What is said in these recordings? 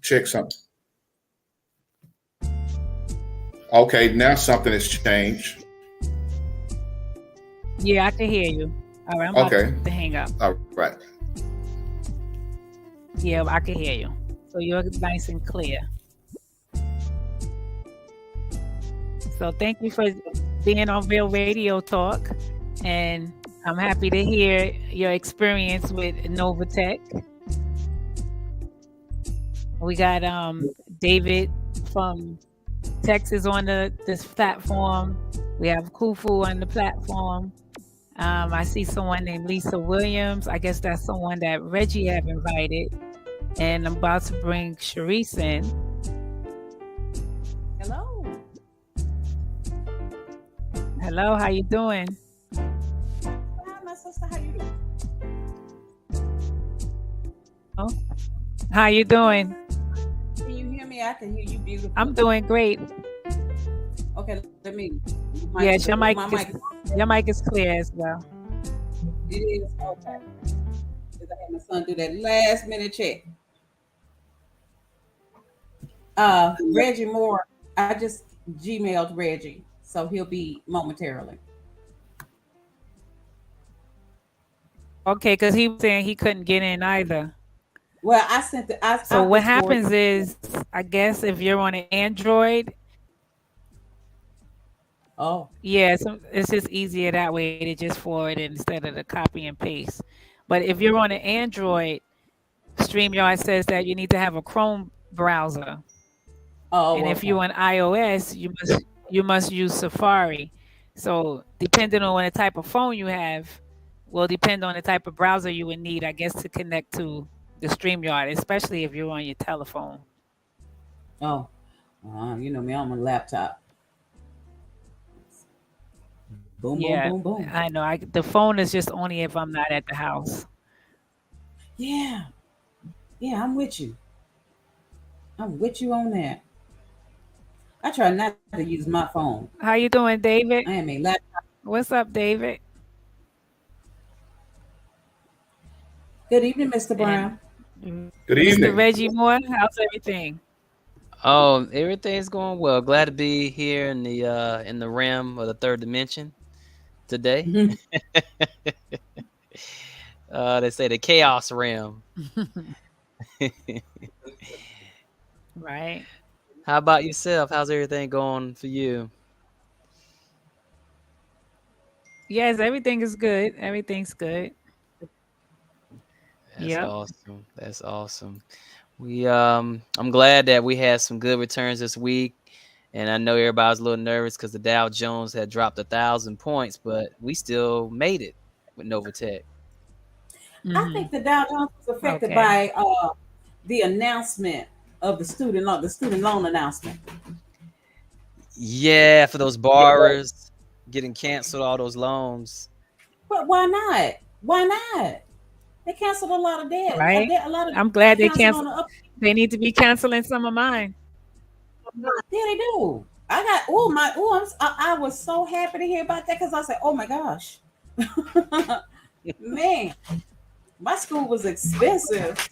Check something. Okay, now something has changed. Yeah, I can hear you. All right, I'm about to hang up. All right. Yeah, I can hear you. So you're nice and clear. So thank you for being on Real Radio Talk. And I'm happy to hear your experience with Novatech. We got David from Texas on this platform. We have Kufu on the platform. I see someone named Lisa Williams. I guess that's someone that Reggie have invited. And I'm about to bring Sharice in. Hello. Hello, how you doing? Hi, my sister. How you doing? Oh, how you doing? Can you hear me? I can hear you beautifully. I'm doing great. Okay, let me. Yes, your mic is clear as well. It is okay. Because I had my son do that last minute check. Reggie Moore, I just Gmailed Reggie, so he'll be momentarily. Okay, because he was saying he couldn't get in either. Well, I sent the. So what happens is, I guess if you're on an Android. Oh. Yeah, so it's just easier that way to just forward it instead of the copy and paste. But if you're on an Android, StreamYard says that you need to have a Chrome browser. Oh, and if you're on iOS, you must use Safari. So depending on the type of phone you have, will depend on the type of browser you would need, I guess, to connect to the StreamYard, especially if you're on your telephone. Oh, you know me, I'm on a laptop. Boom, yeah, boom, boom, boom. I know. The phone is just only if I'm not at the house. Yeah. Yeah, I'm with you. I'm with you on that. I try not to use my phone. How you doing, David? I am a laptop. What's up, David? Good evening, Mr. Brown. Good evening. Mr. Reggie Moore, how's everything? Oh, everything's going well. Glad to be here in the realm of the third dimension today. They say the chaos realm. Right. How about yourself? How's everything going for you? Yes, everything is good. Everything's good. That's awesome. That's awesome. I'm glad that we had some good returns this week. And I know everybody's a little nervous because the Dow Jones had dropped 1,000 points, but we still made it with Novatech. I think the Dow Jones was affected by the announcement of the student loan announcement. Yeah, for those borrowers getting canceled, all those loans. But why not? Why not? They canceled a lot of debt. Right. I'm glad they canceled. They need to be canceling some of mine. Yeah, they do. I was so happy to hear about that because I said, oh my gosh. Man, my school was expensive.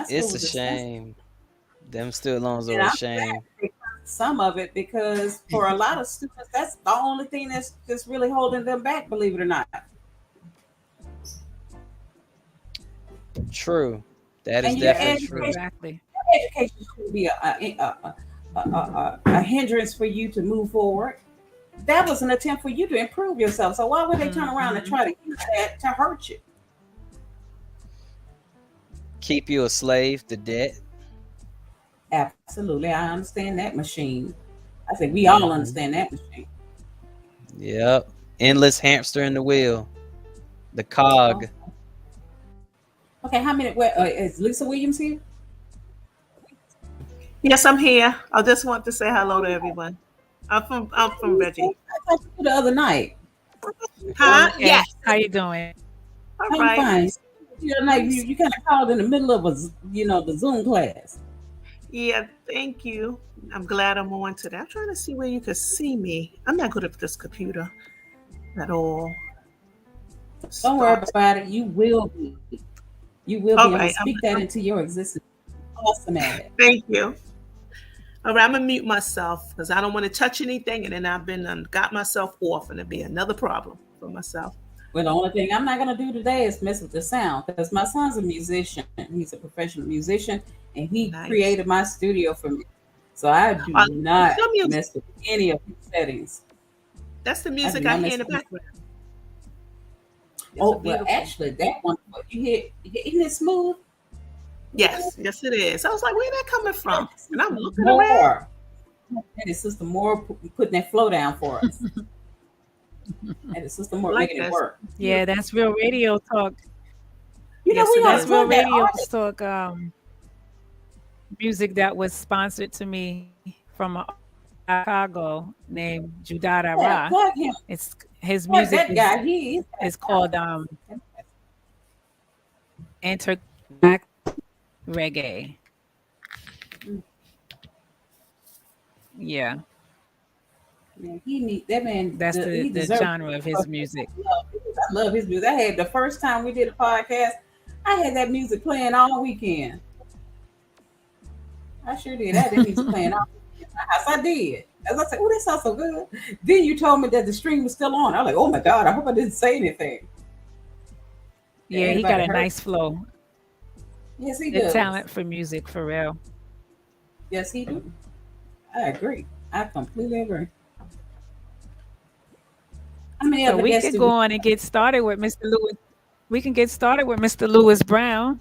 It's a shame. Them student loans are a shame. Some of it because for a lot of students, that's the only thing that's really holding them back, believe it or not. True. That is definitely true. Exactly. Education should be a hindrance for you to move forward. That was an attempt for you to improve yourself. So why would they turn around and try to use that to hurt you? Keep you a slave to debt. Absolutely. I understand that machine. I think we all understand that machine. Yep. Endless hamster in the wheel. The cog. Okay, how many? Is Lisa Williams here? Yes, I'm here. I just want to say hello to everyone. I'm from Reggie. I talked to you the other night. Huh? Yes. How you doing? All right. Fine. You kind of called in the middle of the Zoom class. Yeah, thank you. I'm glad I'm on today. I'm trying to see where you can see me. I'm not good at this computer at all. Don't worry about it. You will be. You will be. All I'm gonna right. speak that into your existence. Awesome at it. Thank you. All right, I'm gonna mute myself because I don't want to touch anything, and then I've been got myself off, and it'll be another problem for myself. Well, the only thing I'm not gonna do today is mess with the sound because my son's a musician. He's a professional musician, and he Nice. created my studio for me. So I do not mess with any of these settings. That's the music I hear in the background. Oh, well, actually, that one you hear, isn't it smooth? Yes, yes, it is. I was like, where that coming from? And I'm looking More. around. And it's Sister Moore putting that flow down for us. And it's Sister Moore Like making it this. work. Yeah, that's Real Radio Talk. You know, Yes, we it always That's is. Real love that Radio artist. Talk music that was sponsored to me from Chicago named Judahda. Yeah, plug him. It's his Plug music that guy. He's is called Inter-Galactic Reggae. Yeah, man, he need that man. that's he the deserves genre of his music. I love his music. I had the first time we did a podcast, I had that music playing all weekend. I sure did. I had that music playing all weekend in my house. I did. As I said, oh, that sounds so good. Then you told me that the stream was still on. I was like, oh my God, I hope I didn't say anything. Yeah, he got a nice flow. Yes, he The does. talent for music, for real. Yes, he do. I agree. I completely agree. How many So other we guests could do go on and get started with Mr. Lewis. We can get started with Mr. Lewis Brown.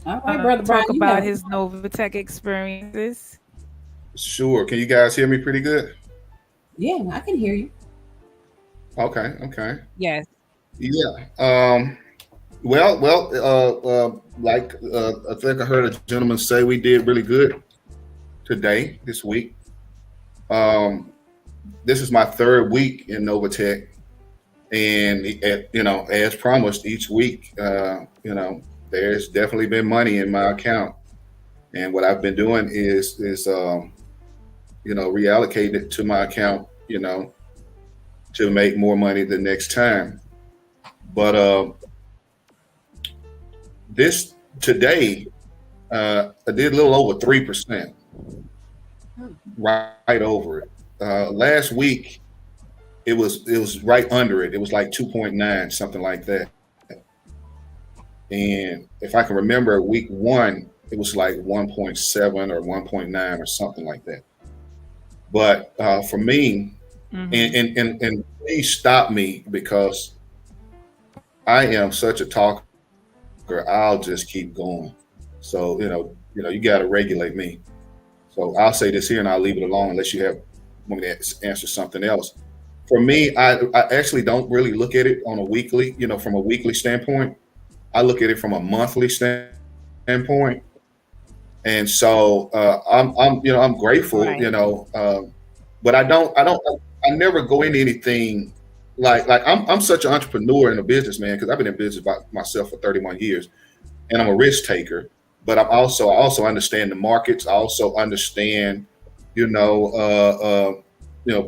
All right, Brother Brown, Talk you about have- his Novatech experiences. Sure. Can you guys hear me pretty good? Yeah, I can hear you. Okay. Yes. Yeah. Like I think I heard a gentleman say we did really good this week. This is my third week in Novatech, and as promised, each week, there's definitely been money in my account, and what I've been doing is reallocate it to my account, to make more money the next time. But this today, I did a little over 3%, right over it. Last week, it was right under it. It was like 2.9, something like that. And if I can remember, week one, it was like 1.7 or 1.9 or something like that. But for me, and please stop me because I am such a talker. I'll just keep going. So you got to regulate me. So I'll say this here and I'll leave it alone unless you want me to answer something else. For me, I actually don't really look at it on a weekly, from a weekly standpoint. I look at it from a monthly standpoint. And so I'm grateful, Right. but I never go into anything like I'm such an entrepreneur and a businessman because I've been in business by myself for 31 years, and I'm a risk taker. But I also understand the markets. I also understand,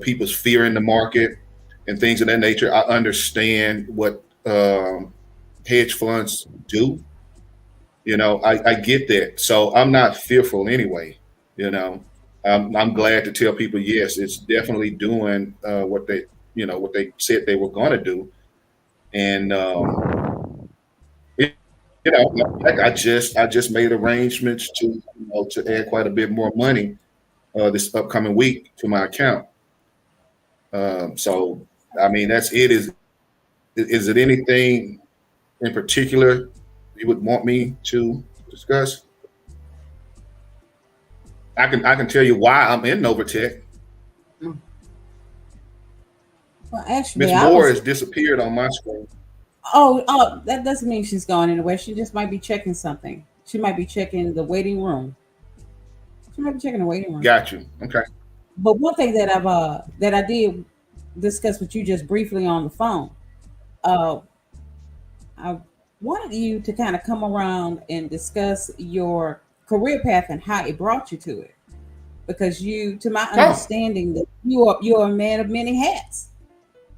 people's fear in the market and things of that nature. I understand what hedge funds do. I get that. So I'm not fearful anyway. I'm glad to tell people, yes, it's definitely doing what they said they were going to do. And I just made arrangements to add quite a bit more money this upcoming week to my account. So I mean, that's it. Is it anything in particular you would want me to discuss? I can tell you why I'm in Novatech. Well, actually, Miss Moore has disappeared on my screen. Oh, that doesn't mean she's gone anywhere. She just might be checking something. She might be checking the waiting room. She might be checking the waiting room. Got you. Okay. But one thing that I did discuss with you just briefly on the phone, I wanted you to kind of come around and discuss your career path and how it brought you to it, because to my understanding, that you're a man of many hats,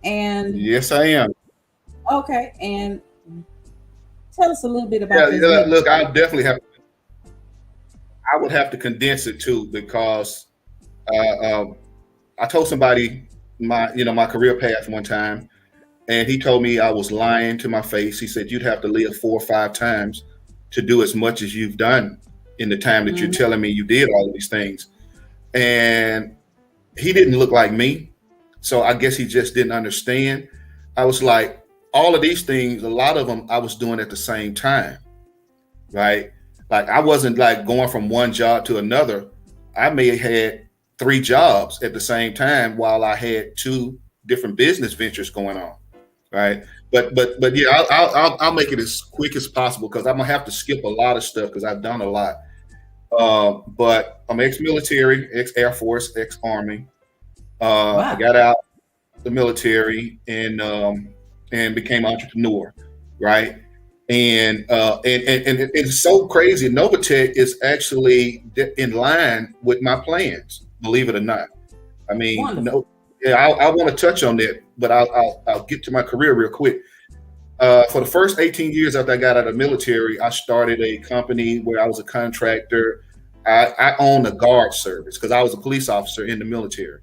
and yes, I am. okay, and Tell us a little bit about this. Look, I would have to condense it too, because I told somebody my career path one time, and he told me I was lying to my face. He said, you'd have to live 4 or 5 times to do as much as you've done in the time that you're telling me you did all of these things. And he didn't look like me, so I guess he just didn't understand. I was like, all of these things, a lot of them I was doing at the same time, right? Like, I wasn't like going from one job to another. I may have had 3 jobs at the same time while I had 2 different business ventures going on, right? But yeah, I'll make it as quick as possible, because I'm gonna have to skip a lot of stuff because I've done a lot. But I'm ex-military, ex-Air Force, ex-Army. Wow. I got out the military and became an entrepreneur, right? And it's so crazy. Novatech is actually in line with my plans, believe it or not. I mean, I want to touch on that, but I'll get to my career real quick. For the first 18 years after I got out of the military, I started a company where I was a contractor. I owned a guard service because I was a police officer in the military.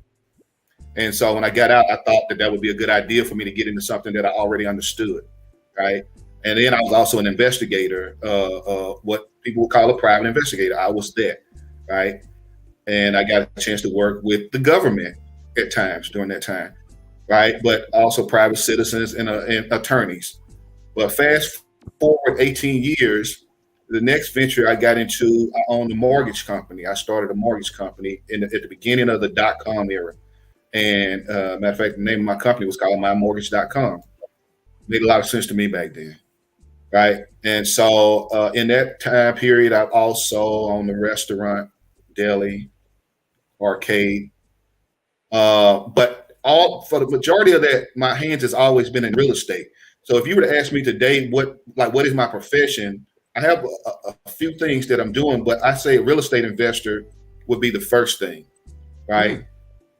And so when I got out, I thought that would be a good idea for me to get into something that I already understood, right? And then I was also an investigator, what people would call a private investigator. I was that, right? And I got a chance to work with the government at times during that time, right? But also private citizens and attorneys. But fast forward 18 years, the next venture I got into, I owned a mortgage company. I started a mortgage company at the beginning of the .com era. And matter of fact, the name of my company was called mymortgage.com. Made a lot of sense to me back then, right? And so in that time period, I also owned a restaurant, deli, arcade. But for the majority of that, my hands has always been in real estate. So if you were to ask me today, what is my profession? I have a few things that I'm doing, but I say a real estate investor would be the first thing, right?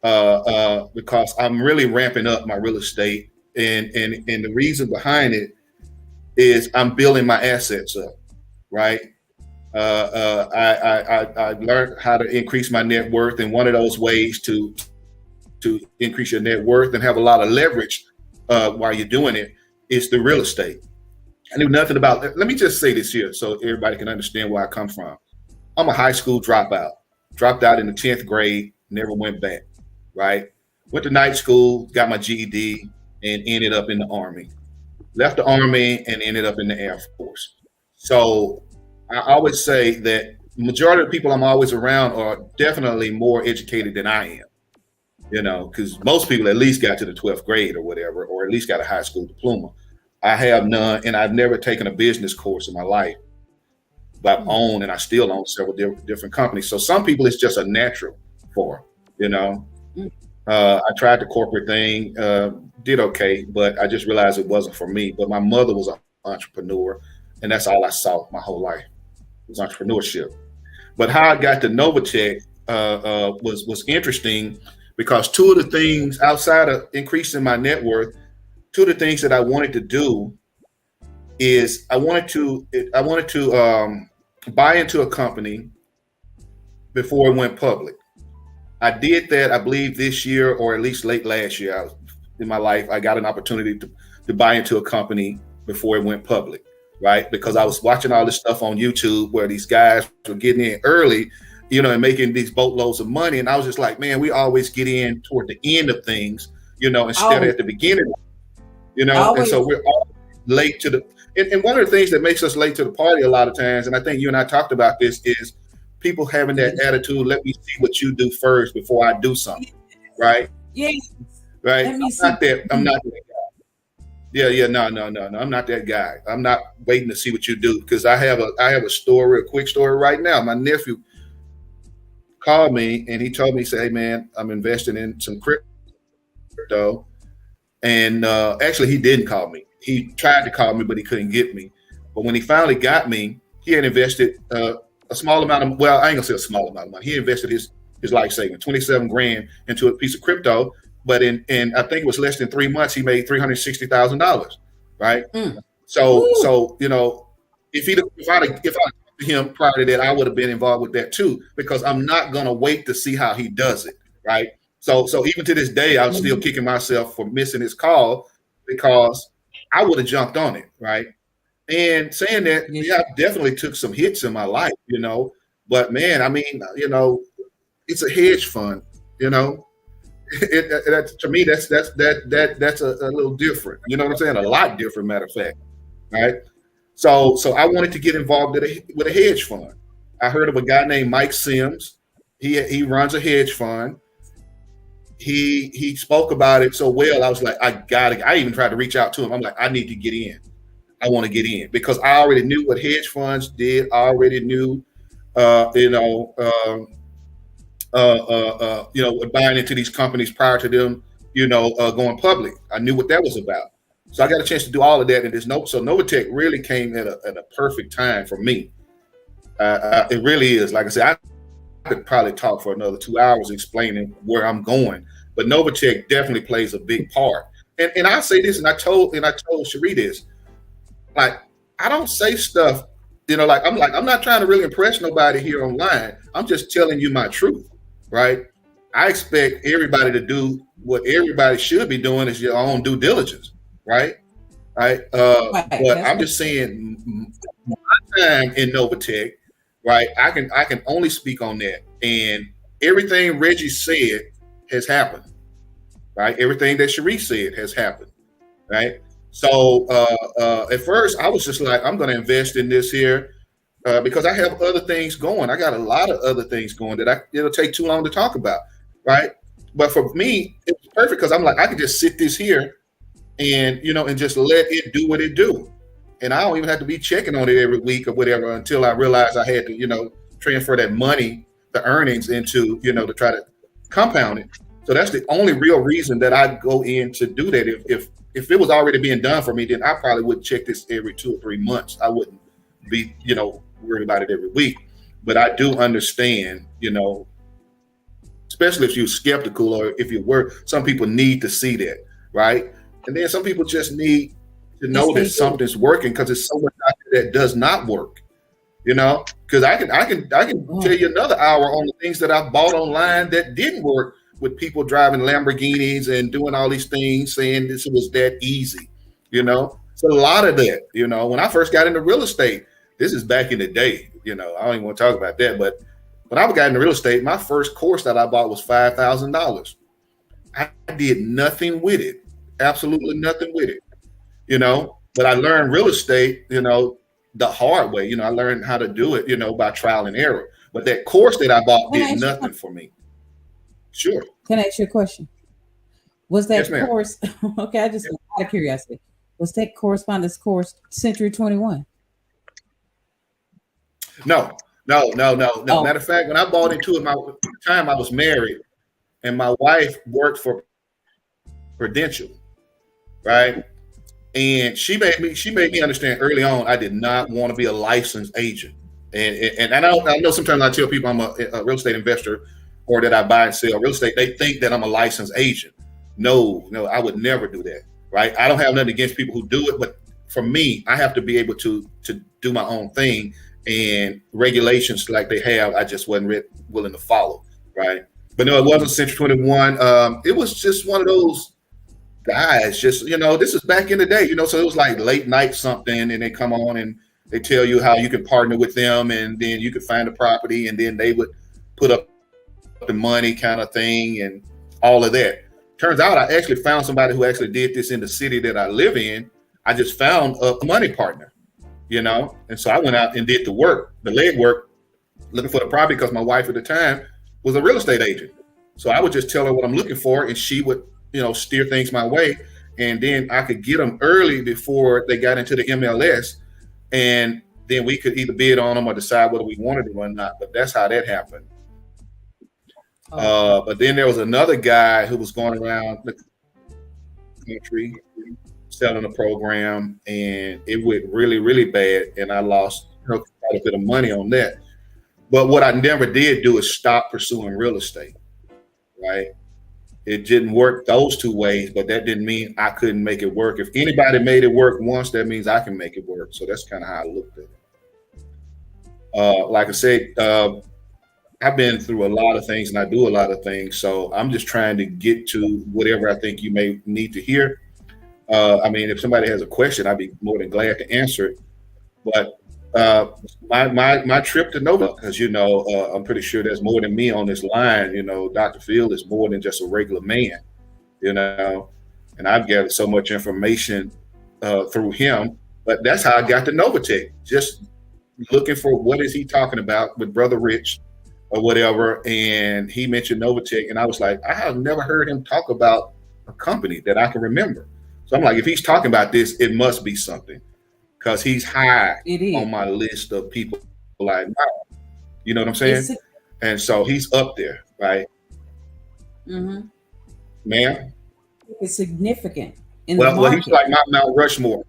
Because I'm really ramping up my real estate, and the reason behind it is I'm building my assets up, right? I learned how to increase my net worth, and one of those ways to increase your net worth and have a lot of leverage while you're doing it is the real estate. I knew nothing about that. Let me just say this here so everybody can understand where I come from. I'm a high school dropout. Dropped out in the 10th grade, never went back, right? Went to night school, got my GED, and ended up in the Army. Left the Army and ended up in the Air Force. So I always say that the majority of the people I'm always around are definitely more educated than I am, because most people at least got to the 12th grade or whatever, or at least got a high school diploma. I have none, and I've never taken a business course in my life, but I've owned, and I still own several different companies. So some people, it's just a natural for, I tried the corporate thing, did okay, but I just realized it wasn't for me. But my mother was an entrepreneur, and that's all I saw my whole life was entrepreneurship. But how I got to Novatech was interesting, because 2 of the things outside of increasing my net worth, 2 of the things that I wanted to do is I wanted to buy into a company before it went public. I did that, I believe, this year, or at least late last year. In my life, I got an opportunity to buy into a company before it went public, right? Because I was watching all this stuff on YouTube where these guys were getting in early, and making these boatloads of money. And I was just like, man, we always get in toward the end of things, instead of at the beginning. And so we're all late to and one of the things that makes us late to the party a lot of times, and I think you and I talked about this, is people having that attitude, let me see what you do first before I do something, right? Yes. Right? I'm not that guy. Yeah, no, I'm not that guy. I'm not waiting to see what you do, because I have a story, a quick story right now. My nephew called me and he told me, say, hey man, I'm investing in some crypto. And actually, he didn't call me. He tried to call me, but he couldn't get me. But when he finally got me, he had invested a small amount of, well, I ain't gonna say a small amount of money. He invested his life savings, 27 grand into a piece of crypto. But in I think it was less than 3 months, he made $360,000, right? So if I talked to him prior to that, I would have been involved with that too, because I'm not gonna wait to see how he does it, right? So even to this day, I'm still kicking myself for missing his call, because I would have jumped on it, right? And saying that, yeah, I definitely took some hits in my life, but man, I mean, it's a hedge fund, to me, that's a little different. You know what I'm saying? A lot different, matter of fact, right? So I wanted to get involved with a hedge fund. I heard of a guy named Mike Sims. He runs a hedge fund. He spoke about it so well. I was like, I even tried to reach out to him. I'm like, I need to get in. I want to get in, because I already knew what hedge funds did. I already knew, buying into these companies prior to them, going public. I knew what that was about. So I got a chance to do all of that. And so Novatech really came at a perfect time for me. It really is. Like I said, I could probably talk for another 2 hours explaining where I'm going, but Novatech definitely plays a big part. And I say this, and I told Cherie this, like, I don't say stuff, I'm not trying to really impress nobody here online. I'm just telling you my truth, right? I expect everybody to do what everybody should be doing, is your own due diligence, right? Right. But I'm just saying, my time in Novatech, right? I can only speak on that, and everything Reggie said has happened, right? Everything that Cherie said has happened, right? So at first I was just like, I'm going to invest in this here because I have other things going. I got a lot of other things going that it'll take too long to talk about, right? But for me, it was perfect, because I'm like, I can just sit this here and and just let it do what it do, and I don't even have to be checking on it every week or whatever until I realize I had to transfer that money, the earnings, into to try to compound it. So that's the only real reason that I go in to do that. If it was already being done for me, then I probably would check this every 2 or 3 months. I wouldn't be, worried about it every week. But I do understand, especially if you're skeptical, or if you were, some people need to see that, right? And then some people just need to know that something's working, because there's so much out there that does not work, because I can tell you another hour on the things that I bought online that didn't work, with people driving Lamborghinis and doing all these things, saying this was that easy, It's a lot of that, When I first got into real estate, this is back in the day, I don't even want to talk about that, but when I got into real estate, my first course that I bought was $5,000. I did nothing with it, absolutely nothing with it, But I learned real estate, the hard way. I learned how to do it, by trial and error. But that course that I bought did nothing for me. Sure. Can I ask you a question? Was that Yes, course okay? I just out of curiosity, was that correspondence course Century 21? No. Oh. Matter of fact, when I bought into it, at the time I was married, and my wife worked for Prudential, right? And she made me understand early on I did not want to be a licensed agent. And I know sometimes I tell people I'm a real estate investor, or that I buy and sell real estate. They think that I'm a licensed agent. No, I would never do that, right? I don't have nothing against people who do it, but for me, I have to be able to do my own thing, and regulations like they have, I just wasn't willing to follow, right? But no, it wasn't Century 21. It was just one of those guys, just, this is back in the day, so it was like late night something, and they come on and they tell you how you can partner with them, and then you could find a property, and then they would put up the money kind of thing and all of that. Turns out I actually found somebody who actually did this in the city that I live in. I just found a money partner, and so I went out and did the work, the legwork, looking for the property, because my wife at the time was a real estate agent. So I would just tell her what I'm looking for, and she would, steer things my way, and then I could get them early before they got into the MLS, and then we could either bid on them or decide whether we wanted them or not. But that's how that happened. But then there was another guy who was going around the country selling a program, and it went really, really bad, and I lost quite a bit of money on that. But what I never did do is stop pursuing real estate, right? It didn't work those two ways, but that didn't mean I couldn't make it work. If anybody made it work once, that means I can make it work. So that's kind of how I looked at it. Like I said, I've been through a lot of things and I do a lot of things. So I'm just trying to get to whatever I think you may need to hear. I mean, if somebody has a question, I'd be more than glad to answer it. But my trip to Nova, because I'm pretty sure there's more than me on this line. Dr. Field is more than just a regular man, and I've gathered so much information through him. But that's how I got to Novatech, just looking for what is he talking about with Brother Rich or whatever. And he mentioned Novatech, and I was like, I have never heard him talk about a company that I can remember. So I'm like, if he's talking about this, it must be something. Because he's high on my list of people like, you know what I'm saying? And so he's up there, right? Mm-hmm. Ma'am? It's significant. Well, he's like Mount Rushmore.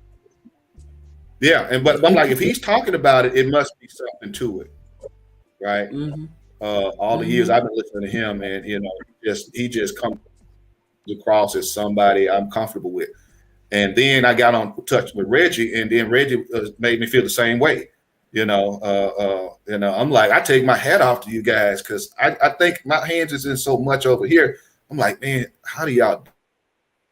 Yeah, but I'm like, if he's talking about it, it must be something to it, right? Mm-hmm. All the years I've been listening to him, and he just comes across as somebody I'm comfortable with. And then I got on touch with Reggie, and then Reggie made me feel the same way. I'm like, I take my hat off to you guys, because I think my hands is in so much over here. I'm like, man, how do y'all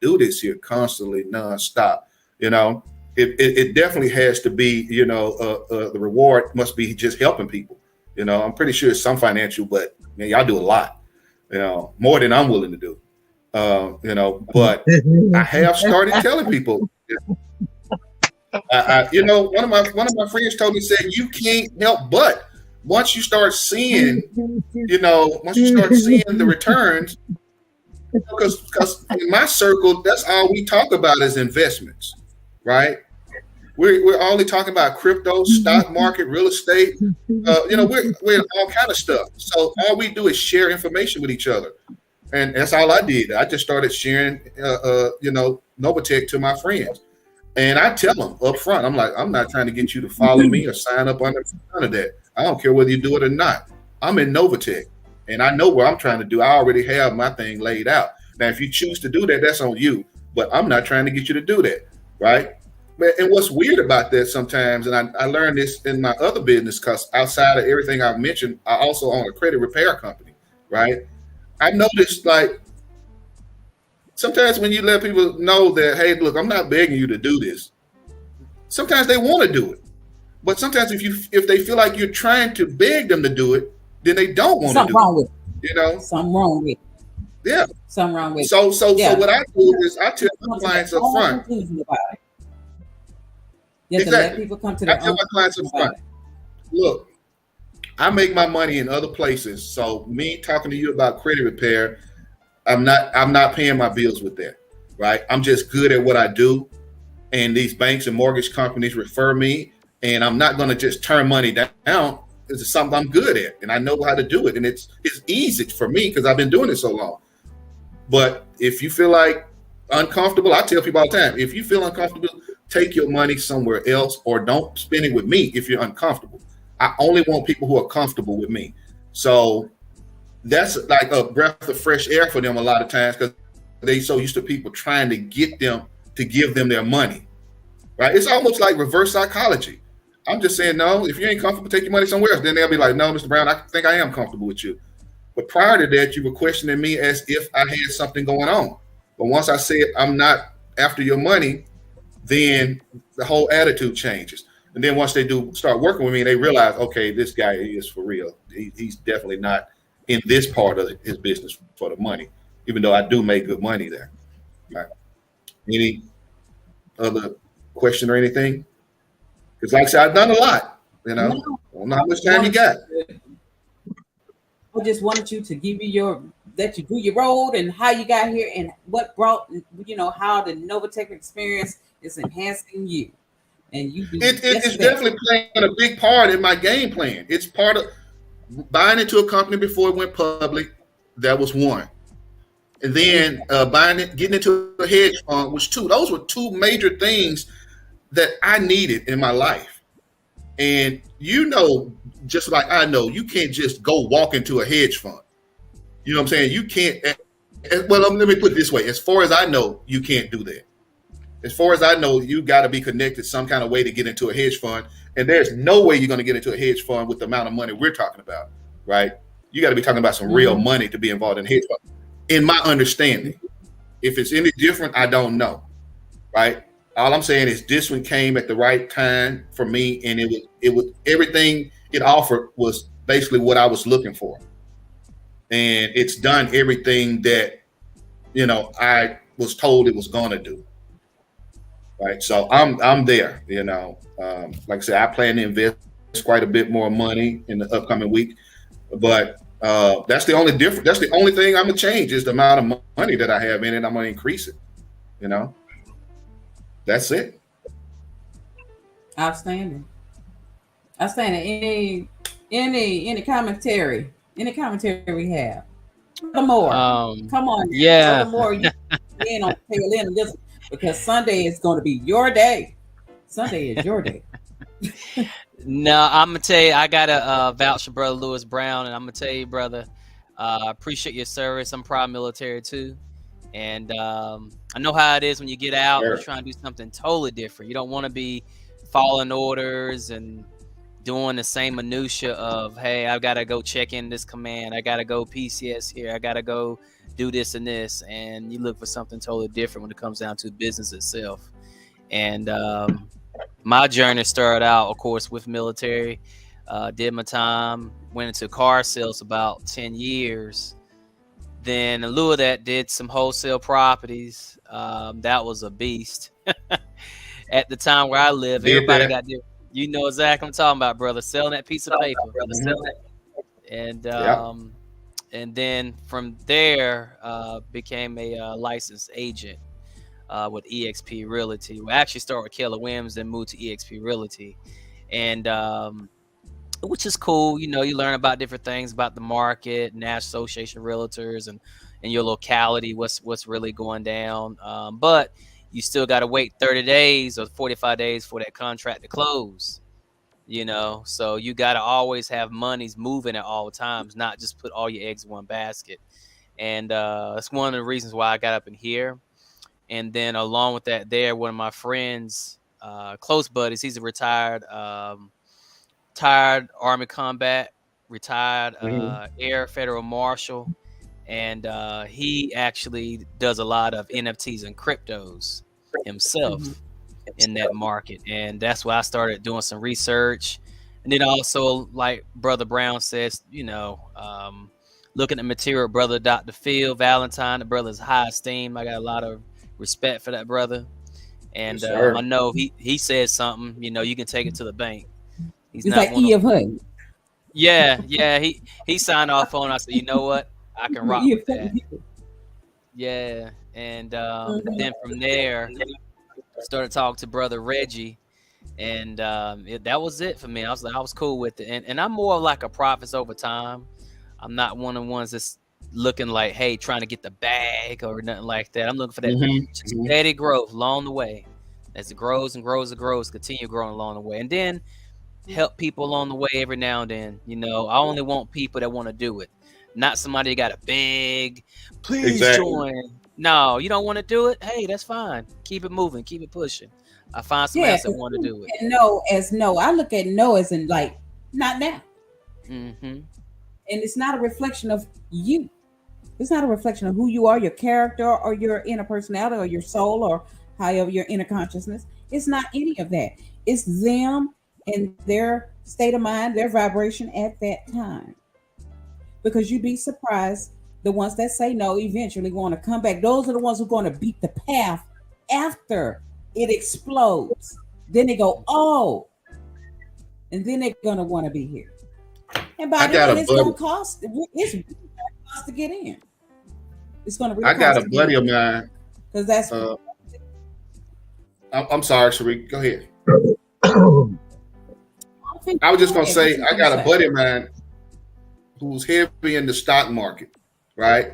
do this here constantly, nonstop? It definitely has to be, the reward must be just helping people. I'm pretty sure it's some financial, but man, y'all do a lot, more than I'm willing to do. But I have started telling people, one of my friends told me, said, you can't help but once you start seeing, the returns, because in my circle, that's all we talk about is investments, right? We're only talking about crypto, stock market, real estate, we're all kind of stuff. So all we do is share information with each other. And that's all I did. I just started sharing, Novatech to my friends. And I tell them up front, I'm like, I'm not trying to get you to follow me or sign up under none of that. I don't care whether you do it or not. I'm in Novatech, and I know what I'm trying to do. I already have my thing laid out. Now, if you choose to do that, that's on you. But I'm not trying to get you to do that, right? And what's weird about that sometimes, and I learned this in my other business, because outside of everything I've mentioned, I also own a credit repair company, right? I noticed, like, sometimes when you let people know that, hey, look, I'm not begging you to do this, sometimes they want to do it. But sometimes if they feel like you're trying to beg them to do it, then they don't want to do it. Something wrong with it. Something wrong with it. Yeah. Something wrong with it. So what I do is I tell my clients up front. You have to let people come to their own. I tell my clients up front, look, I make my money in other places. So me talking to you about credit repair, I'm not paying my bills with that, right? I'm just good at what I do. And these banks and mortgage companies refer me, and I'm not going to just turn money down. This is something I'm good at, and I know how to do it. And it's easy for me because I've been doing it so long. But if you feel like uncomfortable, I tell people all the time, if you feel uncomfortable, take your money somewhere else, or don't spend it with me if you're uncomfortable. I only want people who are comfortable with me. So that's like a breath of fresh air for them a lot of times, because they so used to people trying to get them to give them their money, right? It's almost like reverse psychology. I'm just saying, no, if you ain't comfortable, take your money somewhere else. Then they'll be like, no, Mr. Brown, I think I am comfortable with you. But prior to that, you were questioning me as if I had something going on. But once I said I'm not after your money, then the whole attitude changes. And then once they do start working with me, they realize, okay, this guy is for real. He's definitely not in this part of his business for the money, even though I do make good money there. Right. Any other question or anything? Because like I said, I've done a lot, I don't know how much time you got. I just wanted you to give you that you do your road and how you got here and what brought, how the Novatech experience is enhancing you. And you do it's definitely playing a big part in my game plan. It's part of buying into a company before it went public. That was one. And then getting into a hedge fund was two. Those were two major things that I needed in my life. And just like I know, you can't just go walk into a hedge fund. You know what I'm saying? You can't Well, let me put it this way. As far as I know, you can't do that. As far as I know, you got to be connected some kind of way to get into a hedge fund. And there's no way you're going to get into a hedge fund with the amount of money we're talking about, right? You got to be talking about some real money to be involved in hedge fund. In my understanding, if it's any different, I don't know, right? All I'm saying is this one came at the right time for me, and it was everything it offered was basically what I was looking for, and it's done everything that I was told it was going to do. Right, so I'm there. Like I said, I plan to invest quite a bit more money in the upcoming week, but that's the only difference. That's the only thing I'm gonna change is the amount of money that I have in it. I'm gonna increase it. That's it. Outstanding. Any commentary? Any commentary we have? More. Come on. Yeah. More. You in on tail end of this because Sunday is going to be your day. Sunday is your day. No, I'm gonna tell you, I gotta vouch for Brother Lewis Brown, and I'm gonna tell you, brother, I appreciate your service. I'm proud military too, and I know how it is when you get out. You're trying to do something totally different. You don't want to be following orders and doing the same minutia of, hey, I've got to go check in this command. I got to go PCS here. I got to go do this and this. And you look for something totally different when it comes down to business itself. And my journey started out, of course, with military. Did my time, went into car sales about 10 years. Then in lieu of that, did some wholesale properties. That was a beast. At the time where I live, everybody got different. You know exactly what I'm talking about, brother. Selling that piece of paper, brother. And then from there, became a licensed agent with EXP Realty. We actually started with Keller Williams, then moved to EXP Realty, and which is cool. You learn about different things about the market, National Association of Realtors, and in your locality, what's really going down. But you still got to wait 30 days or 45 days for that contract to close, so you got to always have monies moving at all times, not just put all your eggs in one basket. And that's one of the reasons why I got up in here. And then along with that, one of my friends, close buddies, he's a retired Army combat, retired Air Federal Marshal. And he actually does a lot of NFTs and cryptos himself in that market. And that's why I started doing some research. And then also, like Brother Brown says, looking at material, Brother Dr. Phil Valentine, the brother's high esteem. I got a lot of respect for that brother. And I know he says something, you can take it to the bank. He's not like E of Hood. Yeah. He signed off on it. I said, you know what? I can rock with that. Yeah. And then from there, I started talking to Brother Reggie, and that was it for me. I was cool with it. And I'm more like a prophet over time. I'm not one of the ones that's looking like, hey, trying to get the bag or nothing like that. I'm looking for that steady growth along the way. As it grows and grows and grows, continue growing along the way. And then help people along the way every now and then. I only want people that want to do it. Not somebody that got a big, please join. No, you don't want to do it? Hey, that's fine. Keep it moving. Keep it pushing. I find somebody else that want to do it. And no. I look at no as in like, not now. And it's not a reflection of you. It's not a reflection of who you are, your character, or your inner personality, or your soul, or however your inner consciousness. It's not any of that. It's them and their state of mind, their vibration at that time. Because you'd be surprised, the ones that say no eventually want to come back. Those are the ones who are going to beat the path after it explodes. Then they go, oh, and then they're going to want to be here. And by then, it's going to cost. It's going to cost to get in. It's going to. I got a buddy of mine. Because that's. I'm sorry, Sharik. Go ahead. I was just going to say, I got a buddy of mine who's heavy in the stock market, right?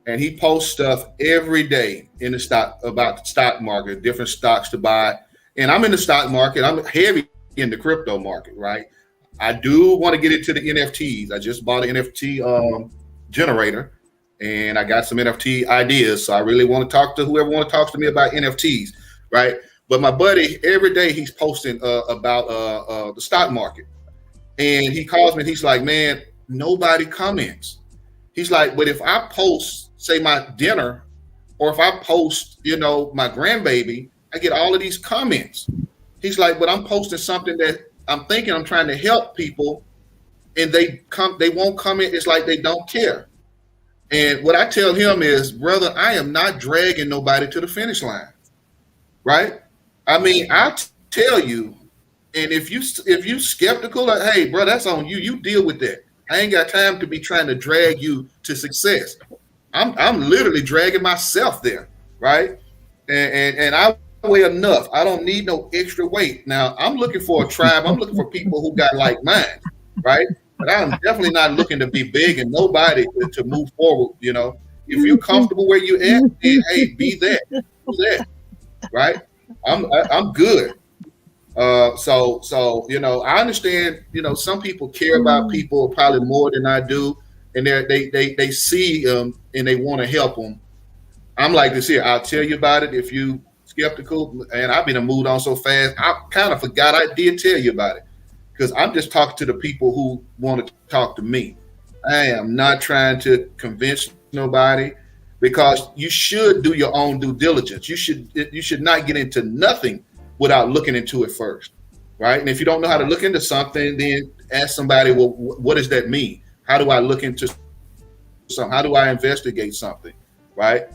And he posts stuff every day in the about the stock market, different stocks to buy. And I'm in the stock market. I'm heavy in the crypto market, right? I do want to get into the NFTs. I just bought an NFT generator, and I got some NFT ideas. So I really want to talk to whoever want to talk to me about NFTs, right? But my buddy, every day he's posting about the stock market, and he calls me and he's like, man, nobody comments. He's like, but if I post, say, my dinner, or if I post, my grandbaby, I get all of these comments. He's like, but I'm posting something that I'm thinking I'm trying to help people, and they won't comment. It's like they don't care. And what I tell him is, brother, I am not dragging nobody to the finish line, right? I mean, I tell you, and if you skeptical, like, hey, bro, that's on you. You deal with that. I ain't got time to be trying to drag you to success. I'm literally dragging myself there, right? And I weigh enough. I don't need no extra weight. Now I'm looking for a tribe. I'm looking for people who got like mine, right? But I'm definitely not looking to be big and nobody to move forward. If you're comfortable where you at, then hey, be that, do that, right? I'm good. So I understand. Some people care about people probably more than I do, and they see them and they want to help them. I'm like this here. I'll tell you about it if you skeptical. And I've been moved on so fast. I kind of forgot I did tell you about it because I'm just talking to the people who want to talk to me. I am not trying to convince nobody, because you should do your own due diligence. You should not get into nothing without looking into it first, right? And if you don't know how to look into something, then ask somebody, well, what does that mean? How do I look into something? How do I investigate something, right?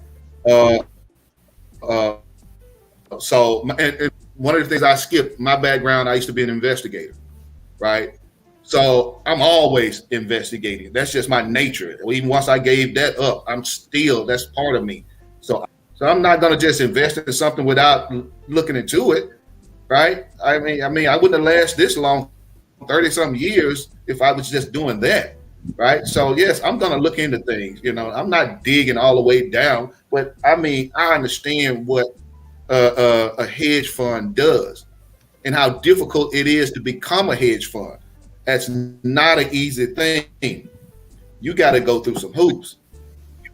So and one of the things I skipped, my background, I used to be an investigator, right? So I'm always investigating. That's just my nature. Even once I gave that up, that's part of me. So I'm not going to just invest in something without looking into it, right? I mean, I wouldn't have lasted this long, 30-something years, if I was just doing that, right? So yes, I'm going to look into things. I'm not digging all the way down, but I mean, I understand what a hedge fund does and how difficult it is to become a hedge fund. That's not an easy thing. You got to go through some hoops.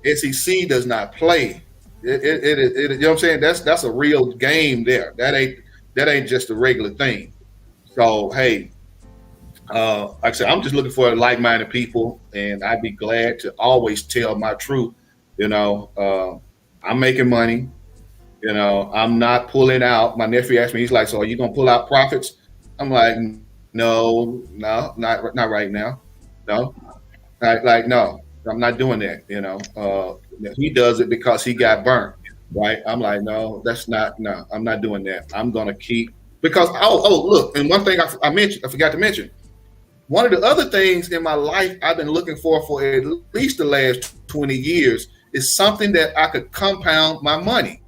SEC does not play. It, you know what I'm saying? That's a real game there. That ain't just a regular thing. So hey, like I said, I'm just looking for like-minded people, and I'd be glad to always tell my truth. I'm making money. I'm not pulling out. My nephew asked me, he's like, so are you gonna pull out profits? I'm like, no, not right now. No, no, I'm not doing that. He does it because he got burnt, right? I'm like, no, I'm not doing that. I'm gonna keep, because look, and one thing I forgot to mention. One of the other things in my life I've been looking for at least the last 20 years is something that I could compound my money.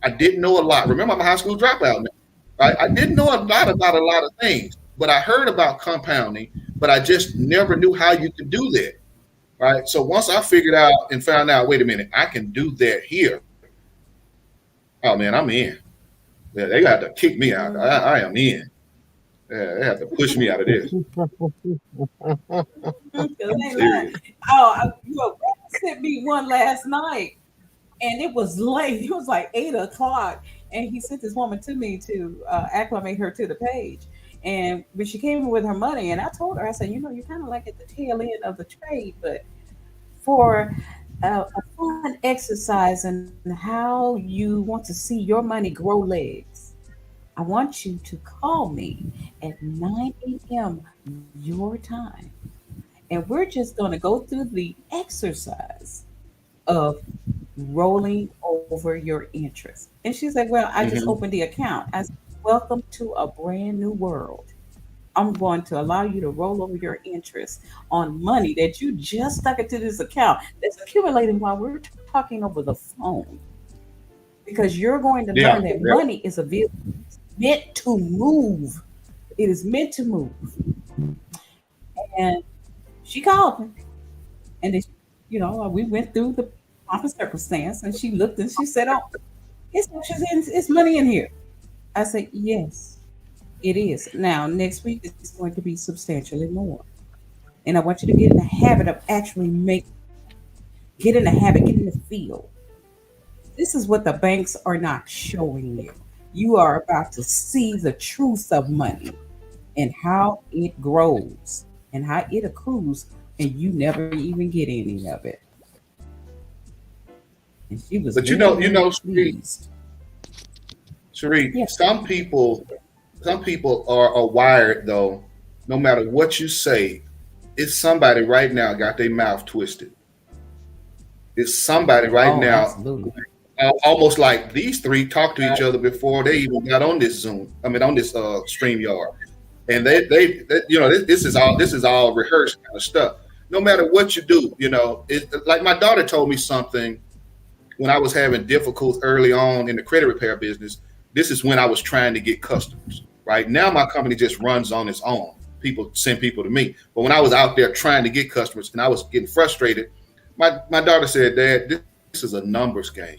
I didn't know a lot. Remember, I'm a high school dropout now, right? I didn't know a lot about a lot of things, but I heard about compounding, but I just never knew how you could do that, right? So once I figured out and found out, wait a minute, I can do that here. Oh man, I'm in. Yeah, they got to kick me out. I am in. Yeah, they have to push me out of this. You sent me one last night, and it was late. It was like 8:00, and he sent this woman to me to acclimate her to the page. And when she came in with her money, and I told her, I said, you're kind of like at the tail end of the trade, but for a fun exercise and how you want to see your money grow legs, I want you to call me at 9 a.m. your time. And we're just going to go through the exercise of rolling over your interest. And she's like, well, I just opened the account. I said, welcome to a brand new world. I'm going to allow you to roll over your interest on money that you just stuck into this account that's accumulating while we're talking over the phone. Because you're going to learn that money is a vehicle. It's meant to move. It is meant to move. And she called me. And then, we went through the pomp and circumstance, and she looked and she said, oh, it's money in here. I said, yes, it is. Now, next week it's going to be substantially more. And I want you to get in the habit of actually making. Get in the habit, get in the field. This is what the banks are not showing you. You are about to see the truth of money and how it grows and how it accrues, and you never even get any of it. And she was, but Sheree, Yes. some people are wired though. No matter what you say, it's somebody right now got their mouth twisted. It's somebody right now, absolutely. almost like these three talked to each other before they even got on this Zoom. I mean, on this StreamYard, and they this is all rehearsed kind of stuff. No matter what you do, like my daughter told me something when I was having difficulties early on in the credit repair business. This is when I was trying to get customers. Right now, my company just runs on its own. People send people to me. But when I was out there trying to get customers and I was getting frustrated, my daughter said, "Dad, this is a numbers game.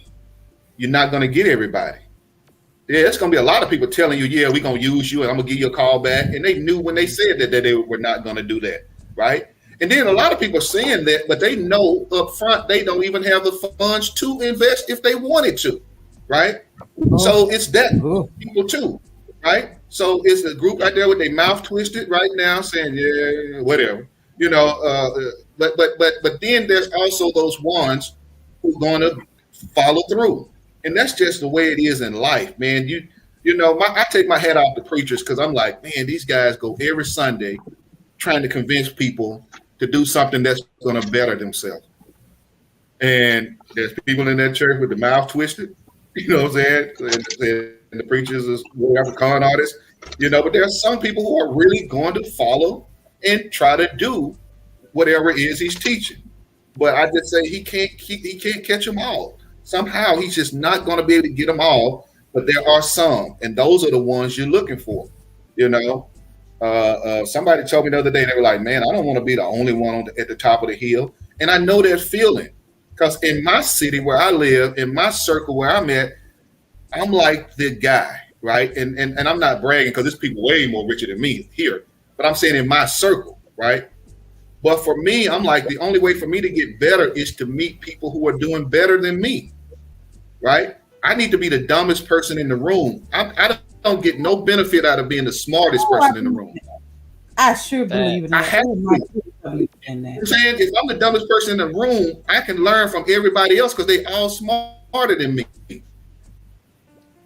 You're not going to get everybody. Yeah, it's going to be a lot of people telling you, yeah, we're going to use you and I'm going to give you a call back." And they knew when they said that they were not going to do that, right? And then a lot of people are saying that, but they know up front they don't even have the funds to invest if they wanted to, right? So it's that people too, right? So it's a group out there with their mouth twisted right now saying, yeah, whatever, but then there's also those ones who are going to follow through. And that's just the way it is in life, man. I take my hat off to preachers because I'm like, man, these guys go every Sunday trying to convince people to do something that's going to better themselves. And there's people in that church with the mouth twisted, you know what I'm saying? And the preachers is whatever, con artists, but there are some people who are really going to follow and try to do whatever it is he's teaching. But I just say he can't catch them all. Somehow he's just not going to be able to get them all. But there are some, and those are the ones you're looking for. Somebody told me the other day, they were like, man, I don't want to be the only one at the top of the hill. And I know that feeling because in my city where I live, in my circle where I'm at, I'm like the guy, right? And I'm not bragging because there's people way more richer than me here. But I'm saying in my circle, right? But for me, I'm like, the only way for me to get better is to meet people who are doing better than me, right? I need to be the dumbest person in the room. I don't get no benefit out of being the smartest person in the room. I sure believe in that. I have to. I'm saying if I'm the dumbest person in the room, I can learn from everybody else because they all smarter than me.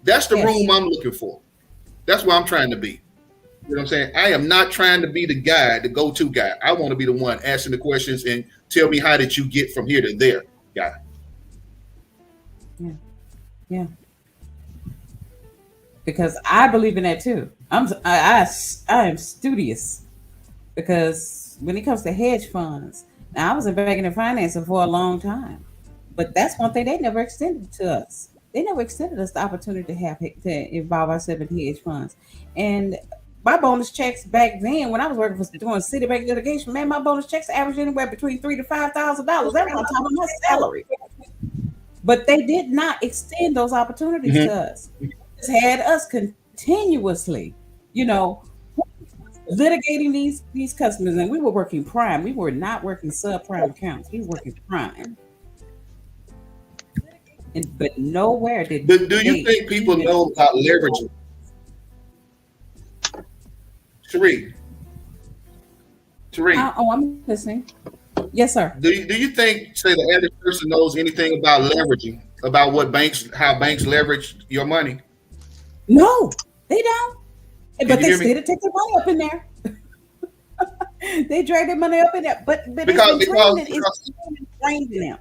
That's the room I'm looking for. That's where I'm trying to be. You know what I'm saying? I am not trying to be the guy, the go-to guy. I want to be the one asking the questions and tell me how did you get from here to there, guy. Yeah. Because I believe in that too. I am studious because when it comes to hedge funds, now I was in banking and financing for a long time, but that's one thing they never extended to us. They never extended us the opportunity to involve ourselves in hedge funds. And my bonus checks back then, when I was working for doing Citibank litigation, man, my bonus checks averaged anywhere between $3,000 to $5,000. That was on top of my salary. But they did not extend those opportunities to us. They just had us continuously, litigating these customers, and we were working prime. We were not working subprime accounts. We were working prime. But nowhere did. Do you think people know about leveraging? Sheree. I'm listening. Yes, sir. Do you think, say, the average person knows anything about leveraging, about how banks leverage your money? No, they don't. But they still take their money up in there. They drag their money up in there. But because it's trained in them.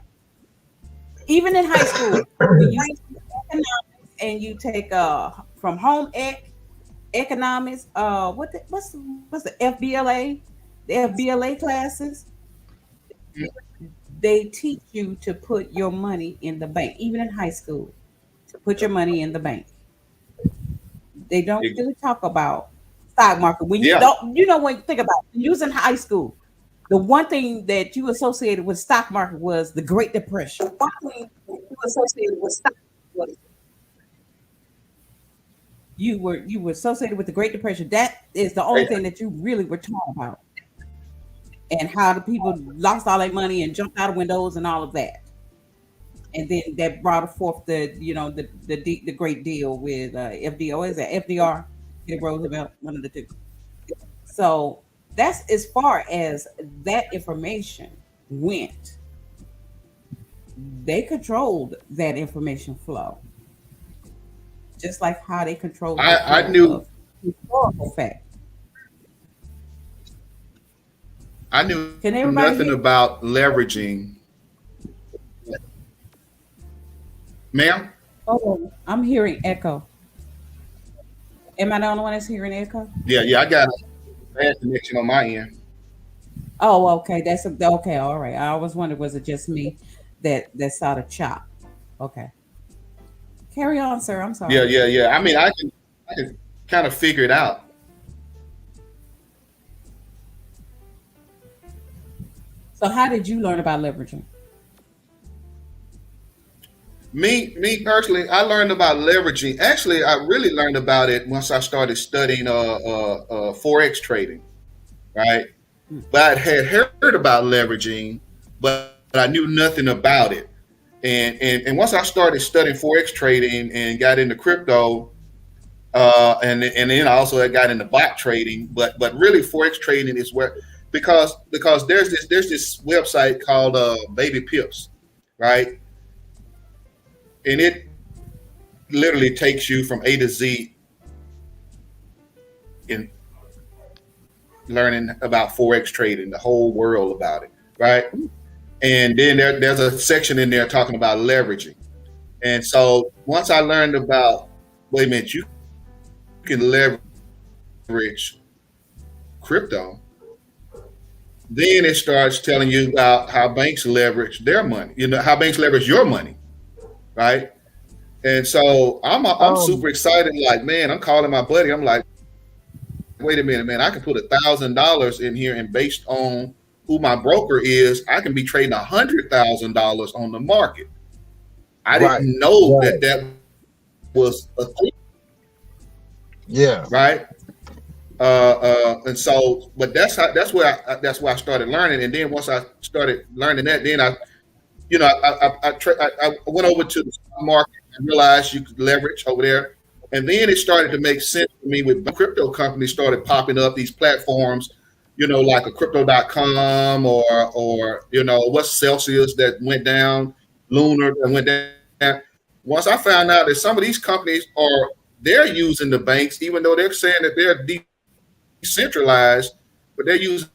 Even in high school, when you take economics and you take from home economics, what's the FBLA? The FBLA classes, they teach you to put your money in the bank, even in high school, to put your money in the bank. They don't really talk about stock market. When you don't, when you think about it, you was in high school, the one thing that you associated with stock market was the Great Depression. One thing you associated with stock was you were associated with the Great Depression. That is the only thing that you really were talking about. And how the people lost all their money and jumped out of windows and all of that. and then that brought forth the the great deal with FDR. Is that FDR? Roosevelt, one of the two. So that's as far as that information went. They controlled that information flow, just like how they controlled. I knew historical fact. I knew Can everybody nothing hear? about leveraging. Ma'am? Oh, I'm hearing echo. Am I the only one that's hearing echo? Yeah, I got a bad connection on my end. Oh, okay. Okay. All right. I always wondered, was it just me that saw the chop? Okay. Carry on, sir. I'm sorry. Yeah. I mean, I can kind of figure it out. So, how did you learn about leveraging? Me personally, I learned about leveraging. Actually, I really learned about it once I started studying forex trading, right? But I had heard about leveraging, but I knew nothing about it. And once I started studying forex trading and got into crypto, and then I also got into bot trading. But really, forex trading is where because there's this website called Baby Pips, right? And it literally takes you from A to Z in learning about forex trading, the whole world about it, right? And then there's a section in there talking about leveraging. And so once I learned about, wait a minute, you can leverage crypto, then it starts telling you about how banks leverage their money, how banks leverage your money, right? And so I'm super excited. Like, man, I'm calling my buddy. I'm like, wait a minute, man, I can put $1,000 in here, and based on who my broker is, I can be trading $100,000 on the market. I didn't know that was a thing. Yeah. Right. And so, but that's where I started learning. And then once I started learning that, then I went over to the stock market and realized you could leverage over there. And then it started to make sense to me with crypto companies started popping up, these platforms, like a crypto.com or what's Celsius that went down, Lunar that went down. Once I found out that some of these companies they're using the banks, even though they're saying that they're decentralized, but they're using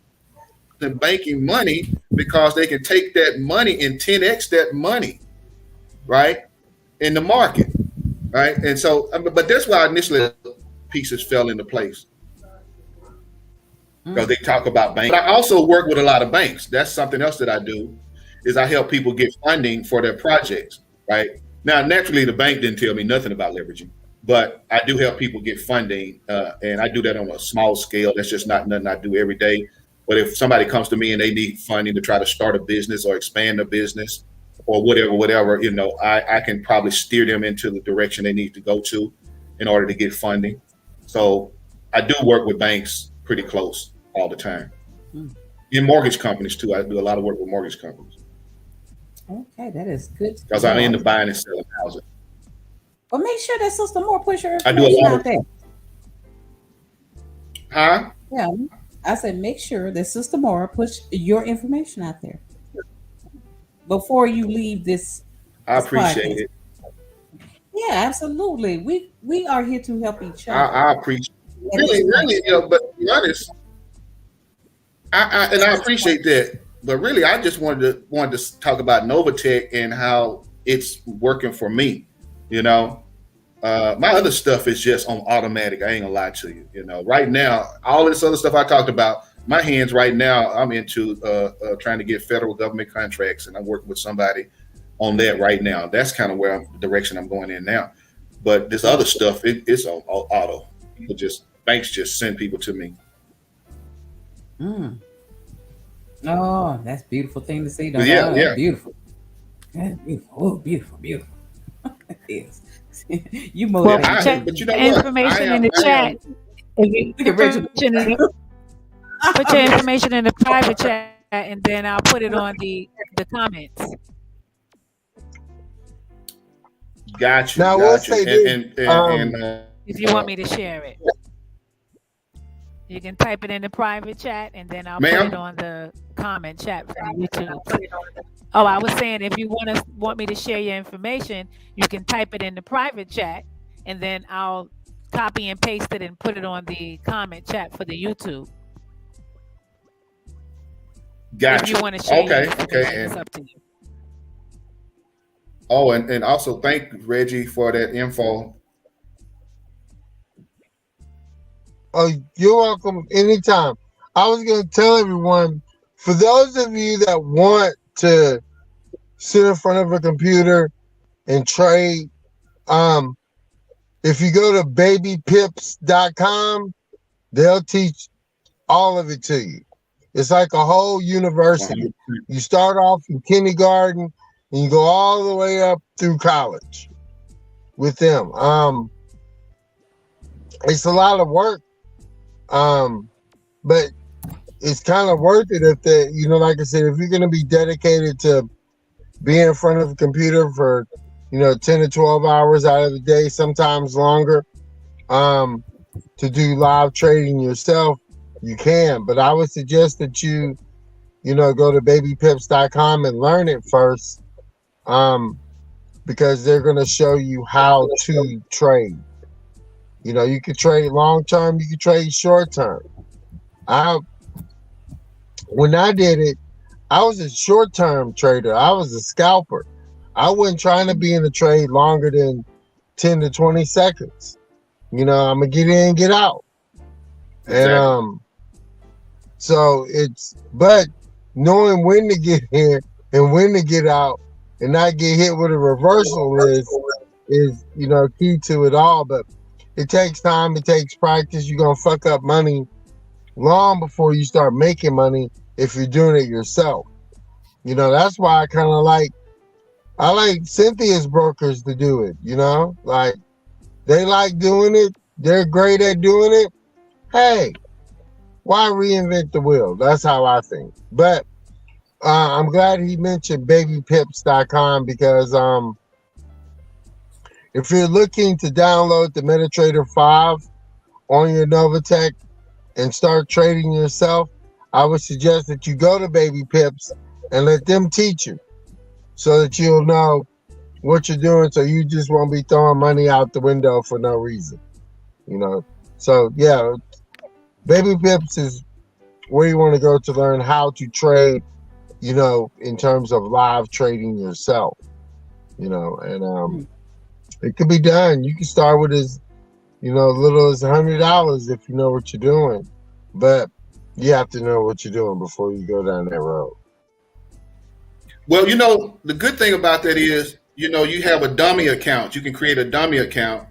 banking money because they can take that money and 10x that money, right, in the market, right? And so, but that's why initially pieces fell into place, because they talk about banks. But I also work with a lot of banks. That's something else that I do, is I help people get funding for their projects, right? Now, naturally, the bank didn't tell me nothing about leveraging, but I do help people get funding, and I do that on a small scale. That's just not nothing I do every day. But if somebody comes to me and they need funding to try to start a business or expand a business or whatever, I can probably steer them into the direction they need to go to in order to get funding. So I do work with banks pretty close all the time. In mortgage companies too. I do a lot of work with mortgage companies. Okay, that is good. Because I'm into buying and selling houses. But make sure that Sister Moore push her I do a lot out there. Huh? Yeah, I said make sure that Sister Moore push your information out there before you leave this. I appreciate it. Yeah, absolutely. We are here to help each other. I appreciate it. Really, but to be honest, I appreciate that. But really, I just wanted to talk about Novatech and how it's working for me. My other stuff is just on automatic. I ain't gonna lie to you. Right now, all this other stuff I talked about, my hands right now, I'm into trying to get federal government contracts, and I'm working with somebody on that right now. That's kind of the direction I'm going in now. But this other stuff, it's on auto. Banks just send people to me. Oh, that's a beautiful thing to see. Yeah. That's beautiful. That's beautiful. Oh, beautiful. It is. You motivate. But you know information in the chat. Put your information in the private chat, and then I'll put it on the comments. Got you, Now, I will got you. say this. If you want me to share it, you can type it in the private chat, and then I'll put ma'am, it on the comment chat for YouTube. Oh, I was saying, if you want me to share your information, you can type it in the private chat, and then I'll copy and paste it and put it on the comment chat for the YouTube. got If you. you want to share your Okay, information, okay. it's up to you. Oh, and also thank Reggie for that info. Oh, you're welcome anytime. I was going to tell everyone, for those of you that want to sit in front of a computer and trade, if you go to babypips.com, they'll teach all of it to you. It's like a whole university. You start off in kindergarten and you go all the way up through college with them. It's a lot of work, but it's kind of worth it if like I said, if you're going to be dedicated to being in front of a computer for 10 to 12 hours out of the day, sometimes longer, to do live trading yourself, you can. But I would suggest that you go to babypips.com and learn it first, because they're going to show you how to trade. You could trade long term, you could trade short term. When I did it, I was a short term trader. I was a scalper. I wasn't trying to be in a trade longer than 10 to 20 seconds. I'm gonna get in and get out. Exactly. And but knowing when to get in and when to get out and not get hit with a reversal is key to it all. But it takes time, it takes practice. You're gonna fuck up money long before you start making money if you're doing it yourself. That's why I like Cynthia's brokers to do it. Like, they like doing it, they're great at doing it. Hey, why reinvent the wheel? That's how I think. But I'm glad he mentioned babypips.com, because if you're looking to download the MetaTrader 5 on your Novatech and start trading yourself, I would suggest that you go to Baby Pips and let them teach you, so that you'll know what you're doing, so you just won't be throwing money out the window for no reason. So yeah, Baby Pips is where you want to go to learn how to trade, in terms of live trading yourself. And it could be done. You can start with as little as $100 if you know what you're doing, but you have to know what you're doing before you go down that road. Well, the good thing about that is, you have a dummy account. You can create a dummy account,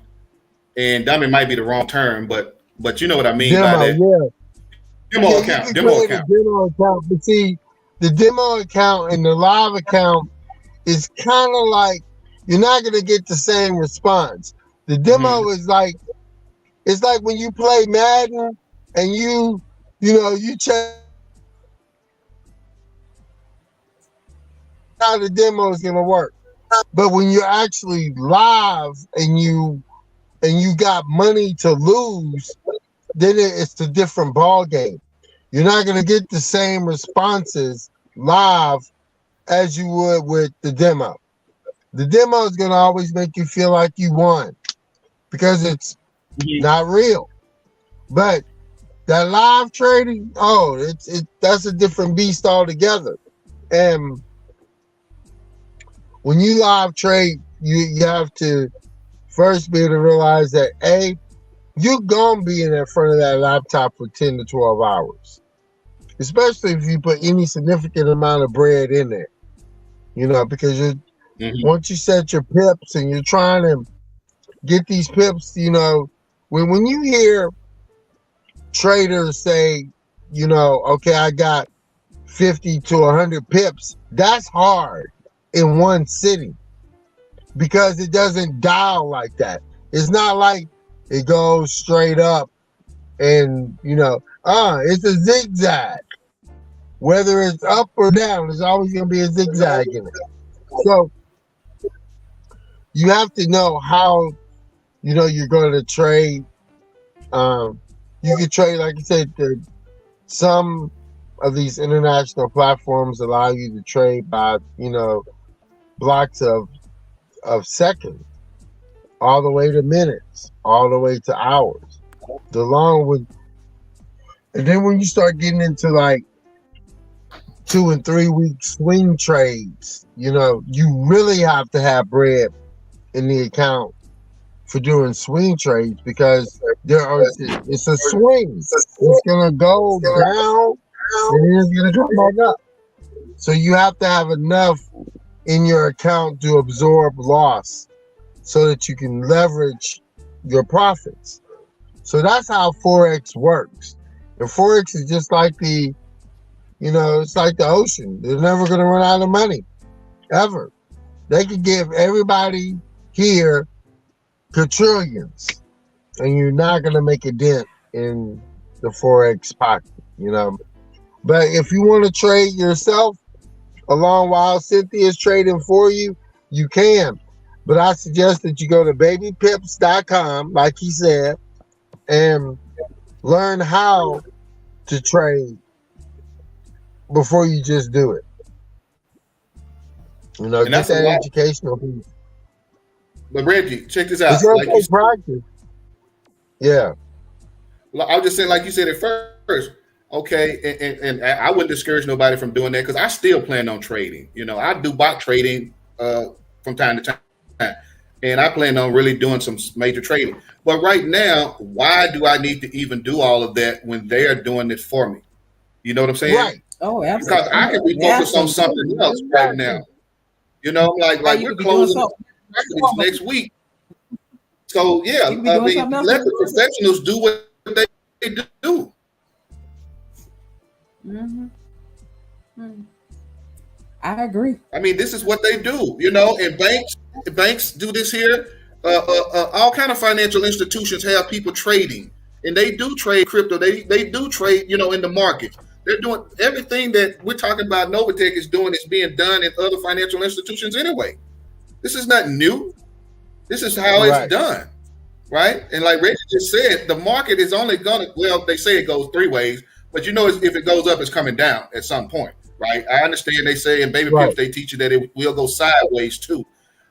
and dummy might be the wrong term, but you know what I mean by that. Demo account. Demo account. Demo account. But see, the demo account and the live account is kind of like, you're not going to get the same response. The demo is like, it's like when you play Madden and you check how the demo is going to work. But when you're actually live and you got money to lose, then it's a different ball game. You're not going to get the same responses live as you would with the demo. The demo is going to always make you feel like you won, because it's not real. But that live trading, that's a different beast altogether. And when you live trade, you have to first be able to realize that you're going to be in front of that laptop for 10 to 12 hours, especially if you put any significant amount of bread in there, because once you set your pips and you're trying to get these pips, when you hear traders say, okay, I got 50 to 100 pips, that's hard in one sitting, because it doesn't dial like that. It's not like it goes straight up and, it's a zigzag. Whether it's up or down, there's always going to be a zigzag in it. So you have to know how you're going to trade. You can trade, like you said, some of these international platforms allow you to trade by blocks of seconds, all the way to minutes, all the way to hours. And then when you start getting into like 2 and 3 week swing trades, you really have to have bread in the account for doing swing trades, because it's a swing. It's gonna go down and then it's gonna come back up. So you have to have enough in your account to absorb loss so that you can leverage your profits. So that's how Forex works. And Forex is just like it's like the ocean. They're never going to run out of money, ever. They could give everybody here quadrillions, and you're not going to make a dent in the Forex pocket, But if you want to trade yourself along while Cynthia is trading for you, you can. But I suggest that you go to babypips.com, like he said, and learn how to trade before you just do it. And get that's that a lot. educational piece. But Reggie, check this out. It's going to take practice. Yeah. I was just saying, like you said at first, okay, and I wouldn't discourage nobody from doing that, because I still plan on trading. I do bot trading from time to time, and I plan on really doing some major trading. But right now, why do I need to even do all of that when they are doing it for me? You know what I'm saying? Right. Oh, absolutely. Because I can be focused on something else right now. Like we're closing next week. So yeah, let the professionals do what they do. Mm-hmm. I agree. I mean, this is what they do, and banks do this here. All kind of financial institutions have people trading, and they do trade crypto. They do trade, in the market. They're doing everything that we're talking about. Novatech is doing is being done in other financial institutions anyway. This is not new. This is how it's done, right? And like Reggie just said, the market is only gonna. Well, they say it goes 3 ways, but if it goes up, it's coming down at some point, right? I understand they say in Baby Pips they teach you that it will go sideways too.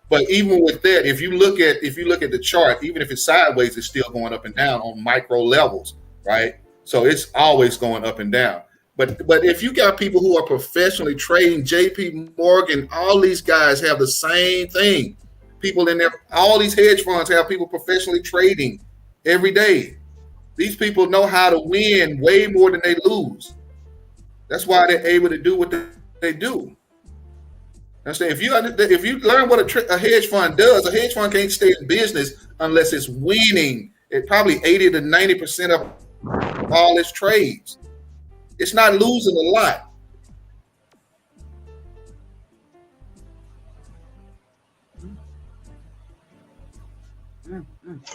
But even with that, if you look at the chart, even if it's sideways, it's still going up and down on micro levels, right? So it's always going up and down. But if you got people who are professionally trading, JP Morgan, all these guys have the same thing. People in there, all these hedge funds have people professionally trading every day. These people know how to win way more than they lose. That's why they're able to do what they do. Understand? If you learn what a hedge fund does, a hedge fund can't stay in business unless it's winning at probably 80 to 90% of all its trades. It's not losing a lot.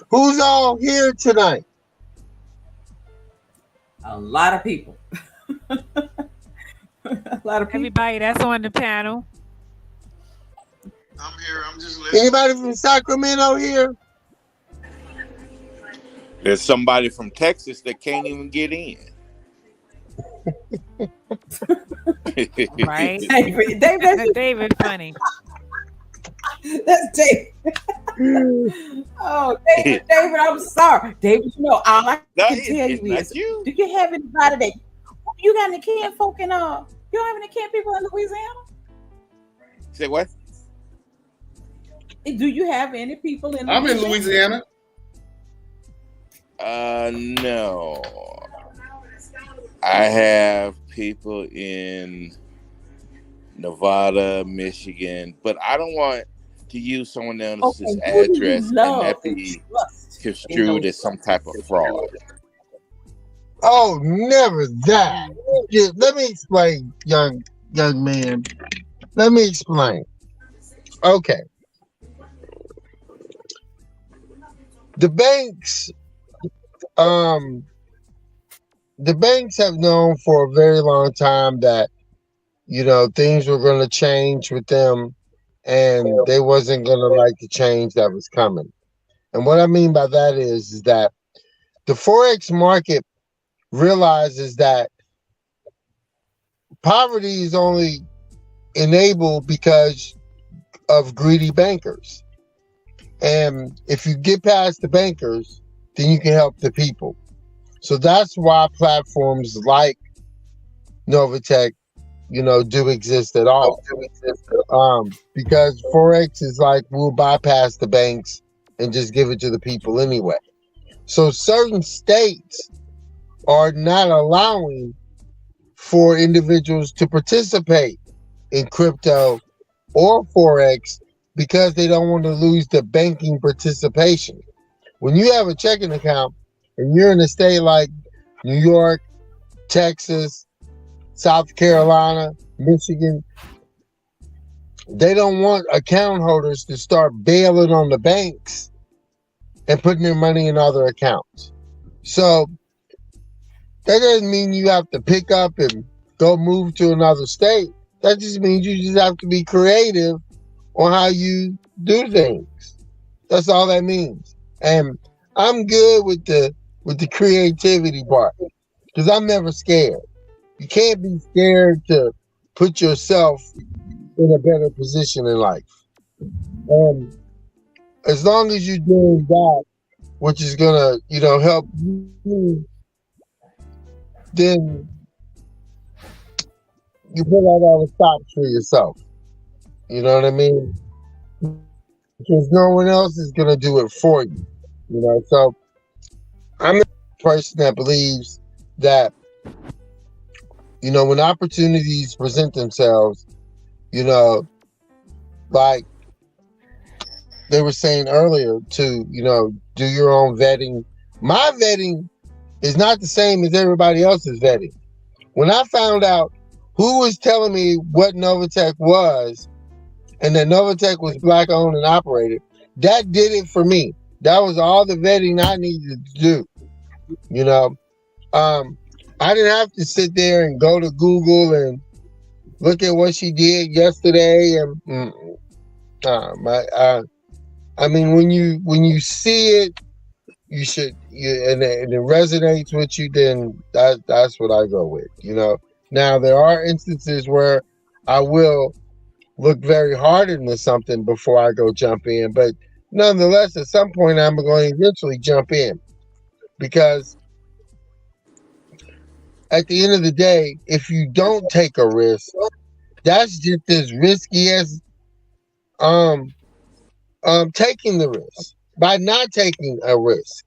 Who's all here tonight? A lot of people. A lot of people. Everybody that's on the panel. I'm here. I'm just listening. Anybody from Sacramento here? There's somebody from Texas that can't even get in. Right? David funny. That's David. Oh, David, I'm sorry. David, all I can tell you is, do you have anybody that you got any Ken folk in you don't have any Ken people in Louisiana? Say what? Do you have any people in I'm in Louisiana. No. I have people in Nevada, Michigan, but I don't want to use someone else's address and that be construed as some type of fraud. Oh, never that. Let me explain, young man. Let me explain. Okay. The banks have known for a very long time that things were going to change with them and they wasn't gonna like the change that was coming. And what I mean by that is that the Forex market realizes that poverty is only enabled because of greedy bankers. And if you get past the bankers, then you can help the people. So that's why platforms like Novatech, do exist at all. Because Forex is like, we'll bypass the banks and just give it to the people anyway. So certain states are not allowing for individuals to participate in crypto or Forex because they don't want to lose the banking participation. When you have a checking account and you're in a state like New York, Texas, South Carolina, Michigan, they don't want account holders to start bailing on the banks and putting their money in other accounts. So that doesn't mean you have to pick up and go move to another state. That just means you just have to be creative on how you do things. That's all that means. And I'm good with the creativity part because I'm never scared. You can't be scared to put yourself in a better position in life. And as long as you're doing that, which is gonna, help you, then you put out all the stops for yourself. You know what I mean? Because no one else is gonna do it for you. So I'm a person that believes that, when opportunities present themselves, like they were saying earlier, to, do your own vetting. My vetting is not the same as everybody else's vetting. When I found out who was telling me what Novatech was and that Novatech was Black owned and operated, that did it for me. That was all the vetting I needed to do. I didn't have to sit there and go to Google and look at what she did yesterday. And I mean, when you see it, you should, and it resonates with you. Then that's what I go with. Now there are instances where I will look very hard into something before I go jump in, but nonetheless, at some point, I'm going to eventually jump in because at the end of the day, if you don't take a risk, that's just as risky as taking the risk. By not taking a risk,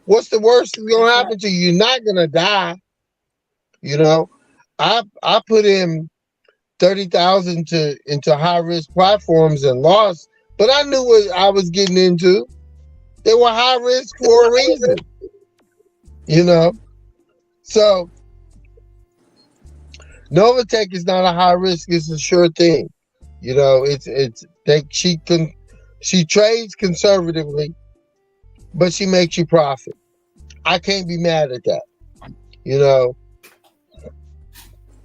what's the worst that's gonna happen to you? You're not gonna die. I put in 30,000 into high risk platforms and lost, but I knew what I was getting into. They were high risk for a reason. So Novatech is not a high risk, it's a sure thing. She trades conservatively, but she makes you profit. I can't be mad at that.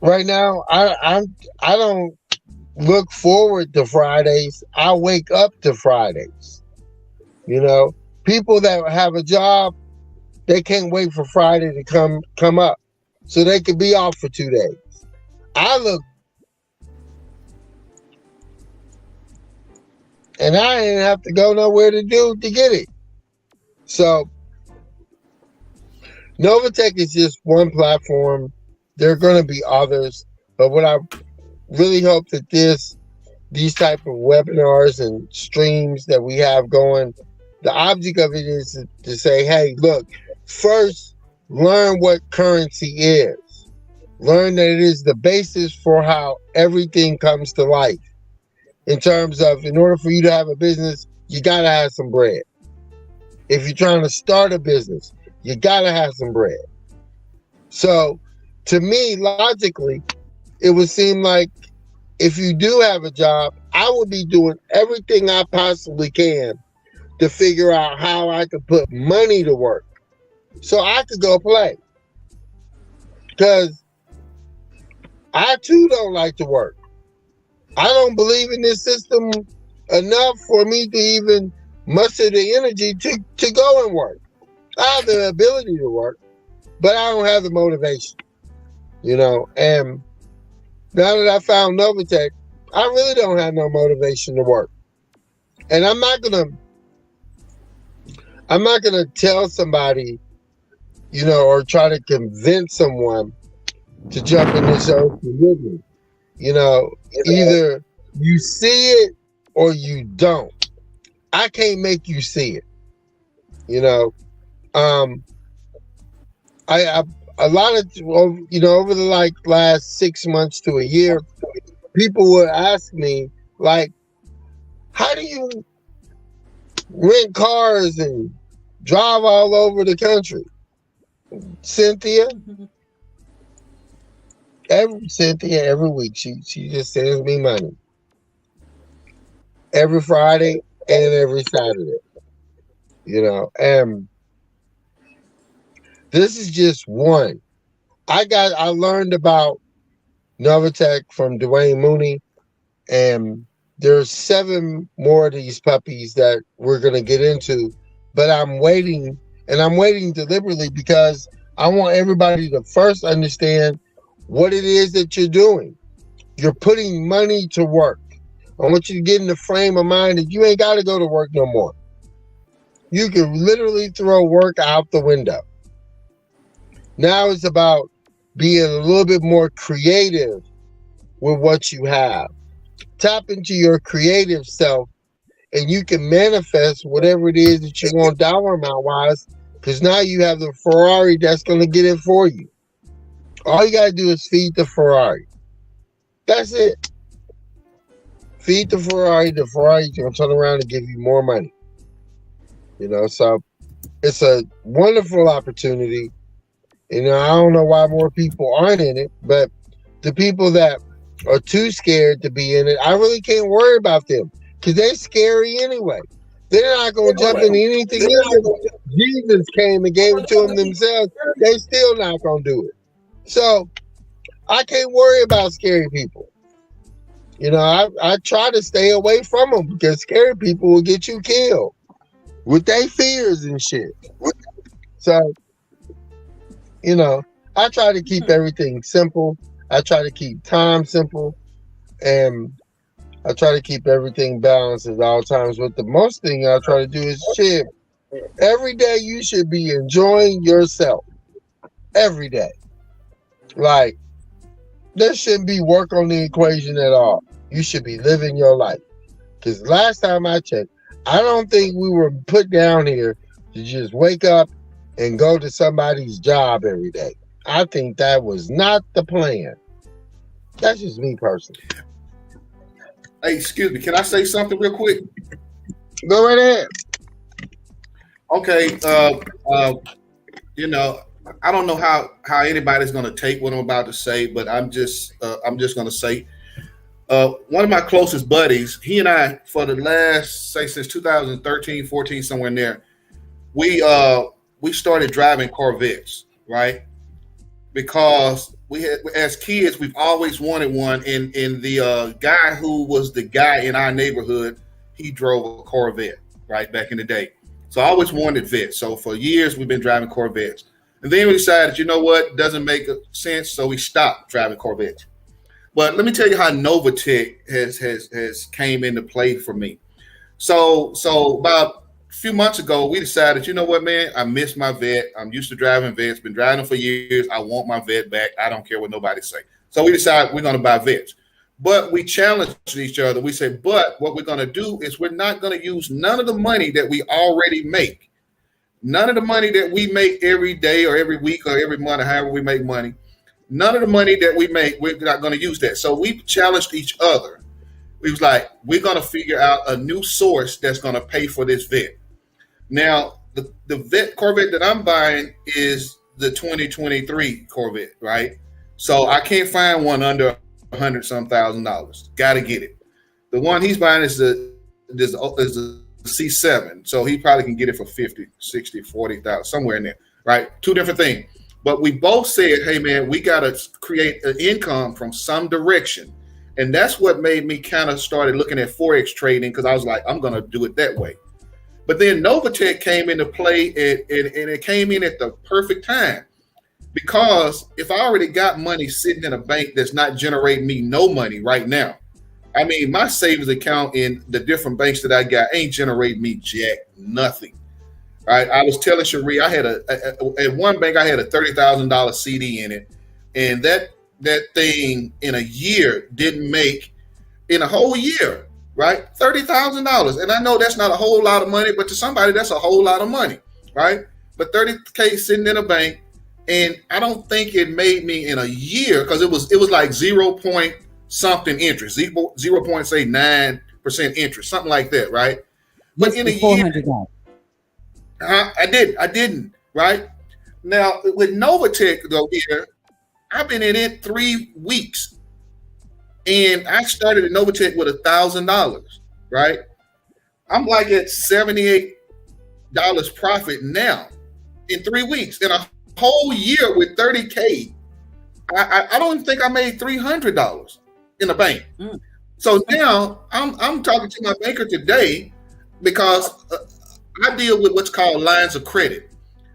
Right now I don't look forward to Fridays. I wake up to Fridays. People that have a job, they can't wait for Friday to come up so they could be off for 2 days. I look, and I didn't have to go nowhere to get it. So Novatech is just one platform. There are going to be others, but what I really hope that these type of webinars and streams that we have going, the object of it is to say, hey, look, first learn what currency is. Learn that it is the basis for how everything comes to life. In terms of, in order for you to have a business, you got to have some bread. If you're trying to start a business, you got to have some bread. So to me, logically, it would seem like if you do have a job, I would be doing everything I possibly can to figure out how I could put money to work so I could go play. Because I too don't like to work. I don't believe in this system enough for me to even muster the energy to go and work. I have the ability to work, but I don't have the motivation, you know. And now that I found Novatech, I really don't have no motivation to work. And I'm not gonna tell somebody, you know, or try to convince someone to jump in this ocean with me. You know, either you see it or you don't. I can't make you see it. You know, I a lot of, you know, over the last 6 months to a year, people would ask me, like, how do you rent cars and drive all over the country? Cynthia, every week she just sends me money every Friday and every Saturday, you know. And this is just one. I learned about Novatech from Dwayne Mooney, and there's 7 more of these puppies that we're gonna get into, but I'm waiting, and I'm waiting deliberately because I want everybody to first understand what it is that you're doing. You're putting money to work. I want you to get in the frame of mind that you ain't got to go to work no more. You can literally throw work out the window. Now it's about being a little bit more creative with what you have. Tap into your creative self, and you can manifest whatever it is that you want dollar amount wise, because now you have the Ferrari that's going to get it for you. All you got to do is feed the Ferrari. That's it. Feed the Ferrari. The Ferrari's going to turn around and give you more money. You know, so it's a wonderful opportunity. You know, I don't know why more people aren't in it, but the people that are too scared to be in it, I really can't worry about them because they're scary anyway. They're not going to jump into anything else. Jesus came and gave it to them themselves. They still not going to do it. So I can't worry about scary people. You know, I try to stay away from them because scary people will get you killed with their fears and shit. So, you know, I try to keep everything simple. I try to keep time simple, and I try to keep everything balanced at all times. But the most thing I try to do is shit. Every day you should be enjoying yourself. Every day. Like, there shouldn't be work on the equation at all. You should be living your life. Because last time I checked, I don't think we were put down here to just wake up and go to somebody's job every day. I think that was not the plan. That's just me personally. Hey, excuse me. Can I say something real quick? Go right ahead. Okay. You know, I don't know how anybody's going to take what I'm about to say, but I'm just going to say, one of my closest buddies, he and I, for the last, say, since 2013, 14, somewhere in there, we started driving Corvettes, right? Because we had, as kids, we've always wanted one, and the guy who was the guy in our neighborhood, he drove a Corvette, right, back in the day. So I always wanted Vets. So for years, we've been driving Corvettes. And then we decided, you know what, doesn't make sense, so we stopped driving Corvettes. But let me tell you how Novatech has came into play for me. So about a few months ago, we decided, you know what, man, I miss my Vet. I'm used to driving Vets, been driving them for years. I want my Vet back. I don't care what nobody say. So we decided we're going to buy Vets. But we challenged each other. We said, but what we're going to do is we're not going to use none of the money that we already make. None of the money that we make every day or every week or every month or however we make money. None of the money that we make, we're not going to use that. So we challenged each other. We was like, we're going to figure out a new source that's going to pay for this Vet. Now, the Vet Corvette that I'm buying is the 2023 Corvette, right? So I can't find one under $100,000. Got to get it. The one he's buying is the C7. So he probably can get it for 50, 60, 40,000, somewhere in there, right? Two different things. But we both said, hey, man, we got to create an income from some direction. And that's what made me kind of started looking at Forex trading, because I was like, I'm going to do it that way. But then Novatech came into play, and it came in at the perfect time, because if I already got money sitting in a bank that's not generating me no money right now, I mean, my savings account in the different banks that I got ain't generating me jack nothing. Right? I was telling Cherie, I had at one bank I had a $30,000 CD in it, and that thing in a year didn't make, in a whole year, right, $30,000. And I know that's not a whole lot of money, but to somebody that's a whole lot of money, right? But $30K sitting in a bank, and I don't think it made me in a year, because it was like 0 point something interest, 0.9% interest, something like that, right? But in a year, I didn't, right? Now with Novatech though, here, I've been in it 3 weeks, and I started at Novatech with $1,000, right? I'm like at $78 profit now in 3 weeks. In a whole year with 30K, I don't even think I made $300 in the bank. So now I'm talking to my banker today, because I deal with what's called lines of credit.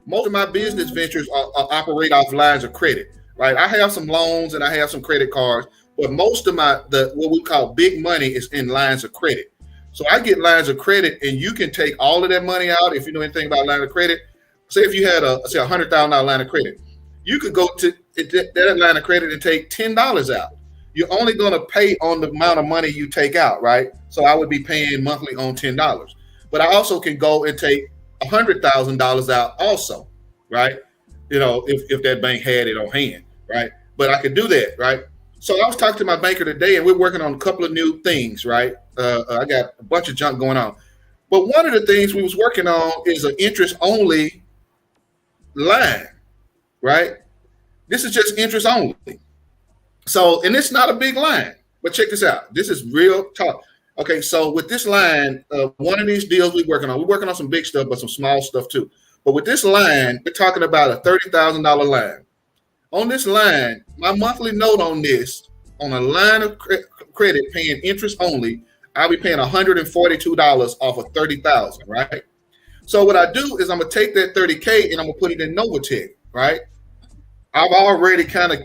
Most of my business ventures operate off lines of credit, right? I have some loans and I have some credit cards, but most of what we call big money is in lines of credit. So I get lines of credit, and you can take all of that money out. If you know anything about line of credit, say if you had a $100,000 line of credit, you could go to that line of credit and take $10 out. You're only going to pay on the amount of money you take out, right? So I would be paying monthly on $10. But I also can go and take $100,000 out also, right? You know, if that bank had it on hand, right? But I could do that, right? So I was talking to my banker today, and we're working on a couple of new things, right? I got a bunch of junk going on. But one of the things we was working on is an interest-only line, right? This is just interest only. So, and it's not a big line, but check this out. This is real talk. Okay, so with this line, one of these deals we're working on some big stuff, but some small stuff too. But with this line, we're talking about a $30,000 line. On this line, my monthly note on this, on a line of credit paying interest only, I'll be paying $142 off of $30,000, right? So what I do is I'm gonna take that $30K and I'm gonna put it in Novatech, right? I've already kind of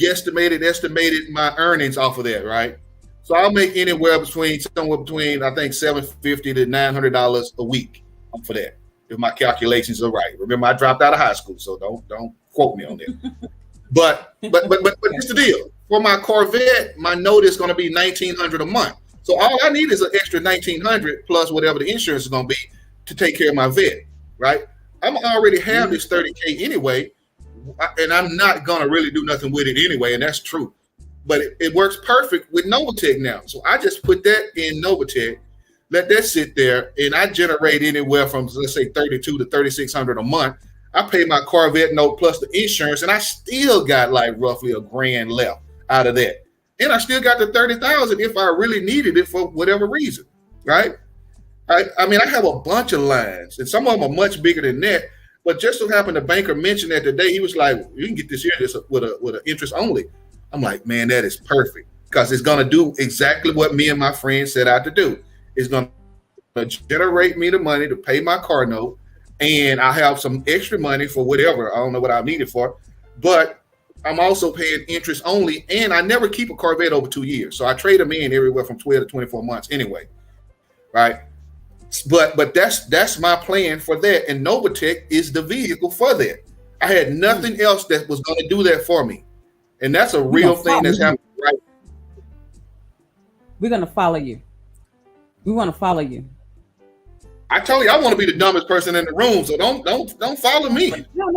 estimated my earnings off of that, right? So I'll make somewhere between I think $750 to $900 a week for that, if my calculations are right. Remember, I dropped out of high school, so don't quote me on that. But here's the deal: for my Corvette, my note is going to be $1,900 a month. So all I need is an extra $1,900 plus whatever the insurance is going to be to take care of my vet, right? I'm already have this $30K anyway, and I'm not going to really do nothing with it anyway, and that's true. But it works perfect with Novatech now. So I just put that in Novatech, let that sit there, and I generate anywhere from, let's say, $3,200 to $3,600 a month. I pay my Corvette note plus the insurance, and I still got like roughly $1,000 left out of that. And I still got the $30,000 if I really needed it for whatever reason, right? I mean, I have a bunch of lines, and some of them are much bigger than that. But just so happened, the banker mentioned that today. He was like, "You can get this here with an interest only." I'm like, man, that is perfect, because it's going to do exactly what me and my friends set out to do. It's going to generate me the money to pay my car note, and I have some extra money for whatever. I don't know what I need it for, but I'm also paying interest only, and I never keep a Corvette over 2 years. So I trade them in everywhere from 12 to 24 months anyway, right? But that's my plan for that, and Novatech is the vehicle for that. I had nothing else that was going to do that for me. And that's a real thing that's happening, right? We're gonna follow you. We want to follow you. I told you I want to be the dumbest person in the room, so don't follow me. No.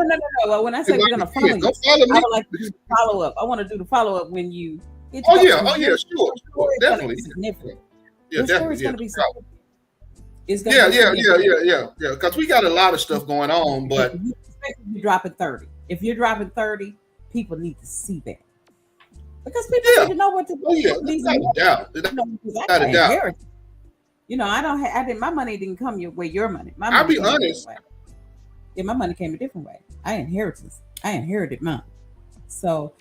Well, when I say we're gonna follow you, don't follow me. I would like to do the follow up. I want to do the follow up when you. Oh yeah, sure, definitely. Significant. Yeah, definitely. It's gonna be significant. Yeah. Because we got a lot of stuff going on, but especially if you're dropping 30. If you're dropping 30. People need to see that, because people need to know what to do. Oh yeah, without a doubt. You know, my money didn't come your way. Your money. My money I'll be honest. Yeah, my money came a different way. I inherited mine. So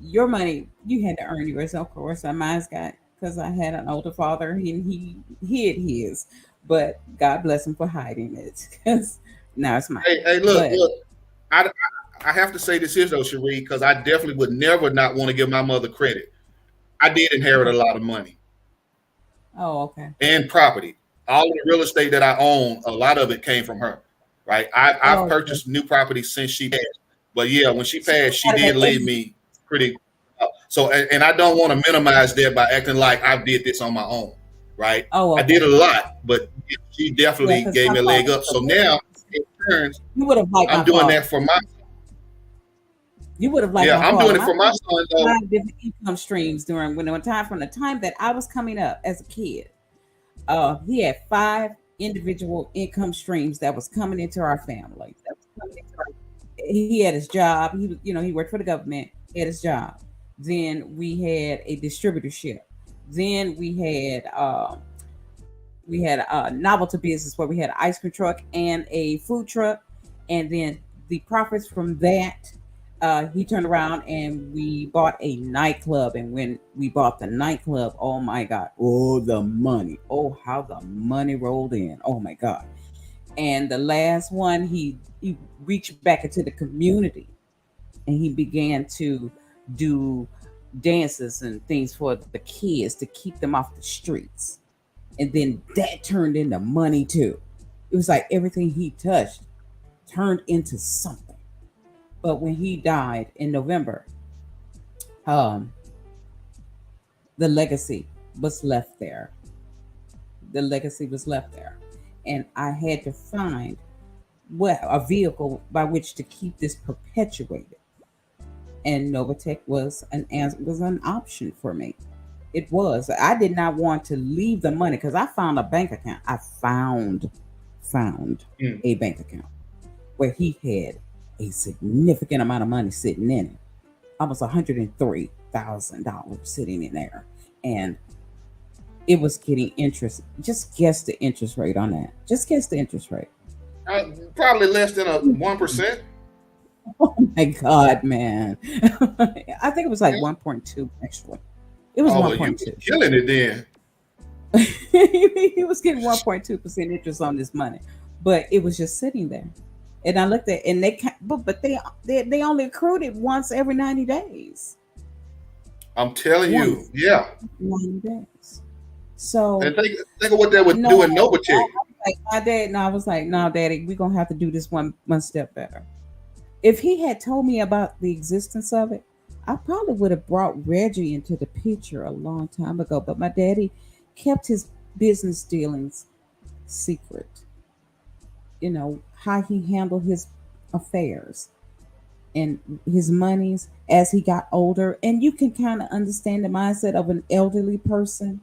your money, you had to earn yours, of course. Mine's got, because I had an older father and he hid his, but God bless him for hiding it, because now it's mine. Hey, look. I have to say this here though, Cherie, because I definitely would never not want to give my mother credit. I did inherit a lot of money. Oh, okay. And property. All the real estate that I own, a lot of it came from her. Right. I've purchased new property since she passed. But yeah, when she passed, she did leave me pretty. So, and I don't want to minimize that by acting like I did this on my own. Right. Oh, okay. I did a lot, but she definitely gave me a leg up. So now, in turns, you would have liked I'm doing that for my. You would have liked. Yeah, I'm doing it for my son. Though. 5 different income streams during from the time that I was coming up as a kid. He had 5 individual income streams that was coming into our family. He had his job. He was, he worked for the government. He had his job. Then we had a distributorship. Then we had a novelty business where we had an ice cream truck and a food truck. And then the profits from that, he turned around and we bought a nightclub. And when we bought the nightclub, oh my God, the money. Oh, how the money rolled in. Oh my God. And the last one, he reached back into the community and he began to do dances and things for the kids to keep them off the streets. And then that turned into money too. It was like everything he touched turned into something. But when he died in November, the legacy was left there. The legacy was left there. And I had to find a vehicle by which to keep this perpetuated. And Novatech was an option for me. It was. I did not want to leave the money because I found a bank account. I found a bank account where he had a significant amount of money sitting in it, almost $103,000 sitting in there, and it was getting interest. Just guess the interest rate on that. Just guess the interest rate. Probably less than 1%. Oh my God, man! I think it was like 1.2 actually. It was 1.2. Killing it then. He was getting 1.2% interest on this money, but it was just sitting there. And I looked at, and they only accrued it once every 90 days. I'm telling you, yeah. 90 days. So and think of what that would do in Novatech. I was like, no, Daddy, we're gonna have to do this one step better. If he had told me about the existence of it, I probably would have brought Reggie into the picture a long time ago. But my daddy kept his business dealings secret. How he handled his affairs and his monies as he got older. And you can kind of understand the mindset of an elderly person.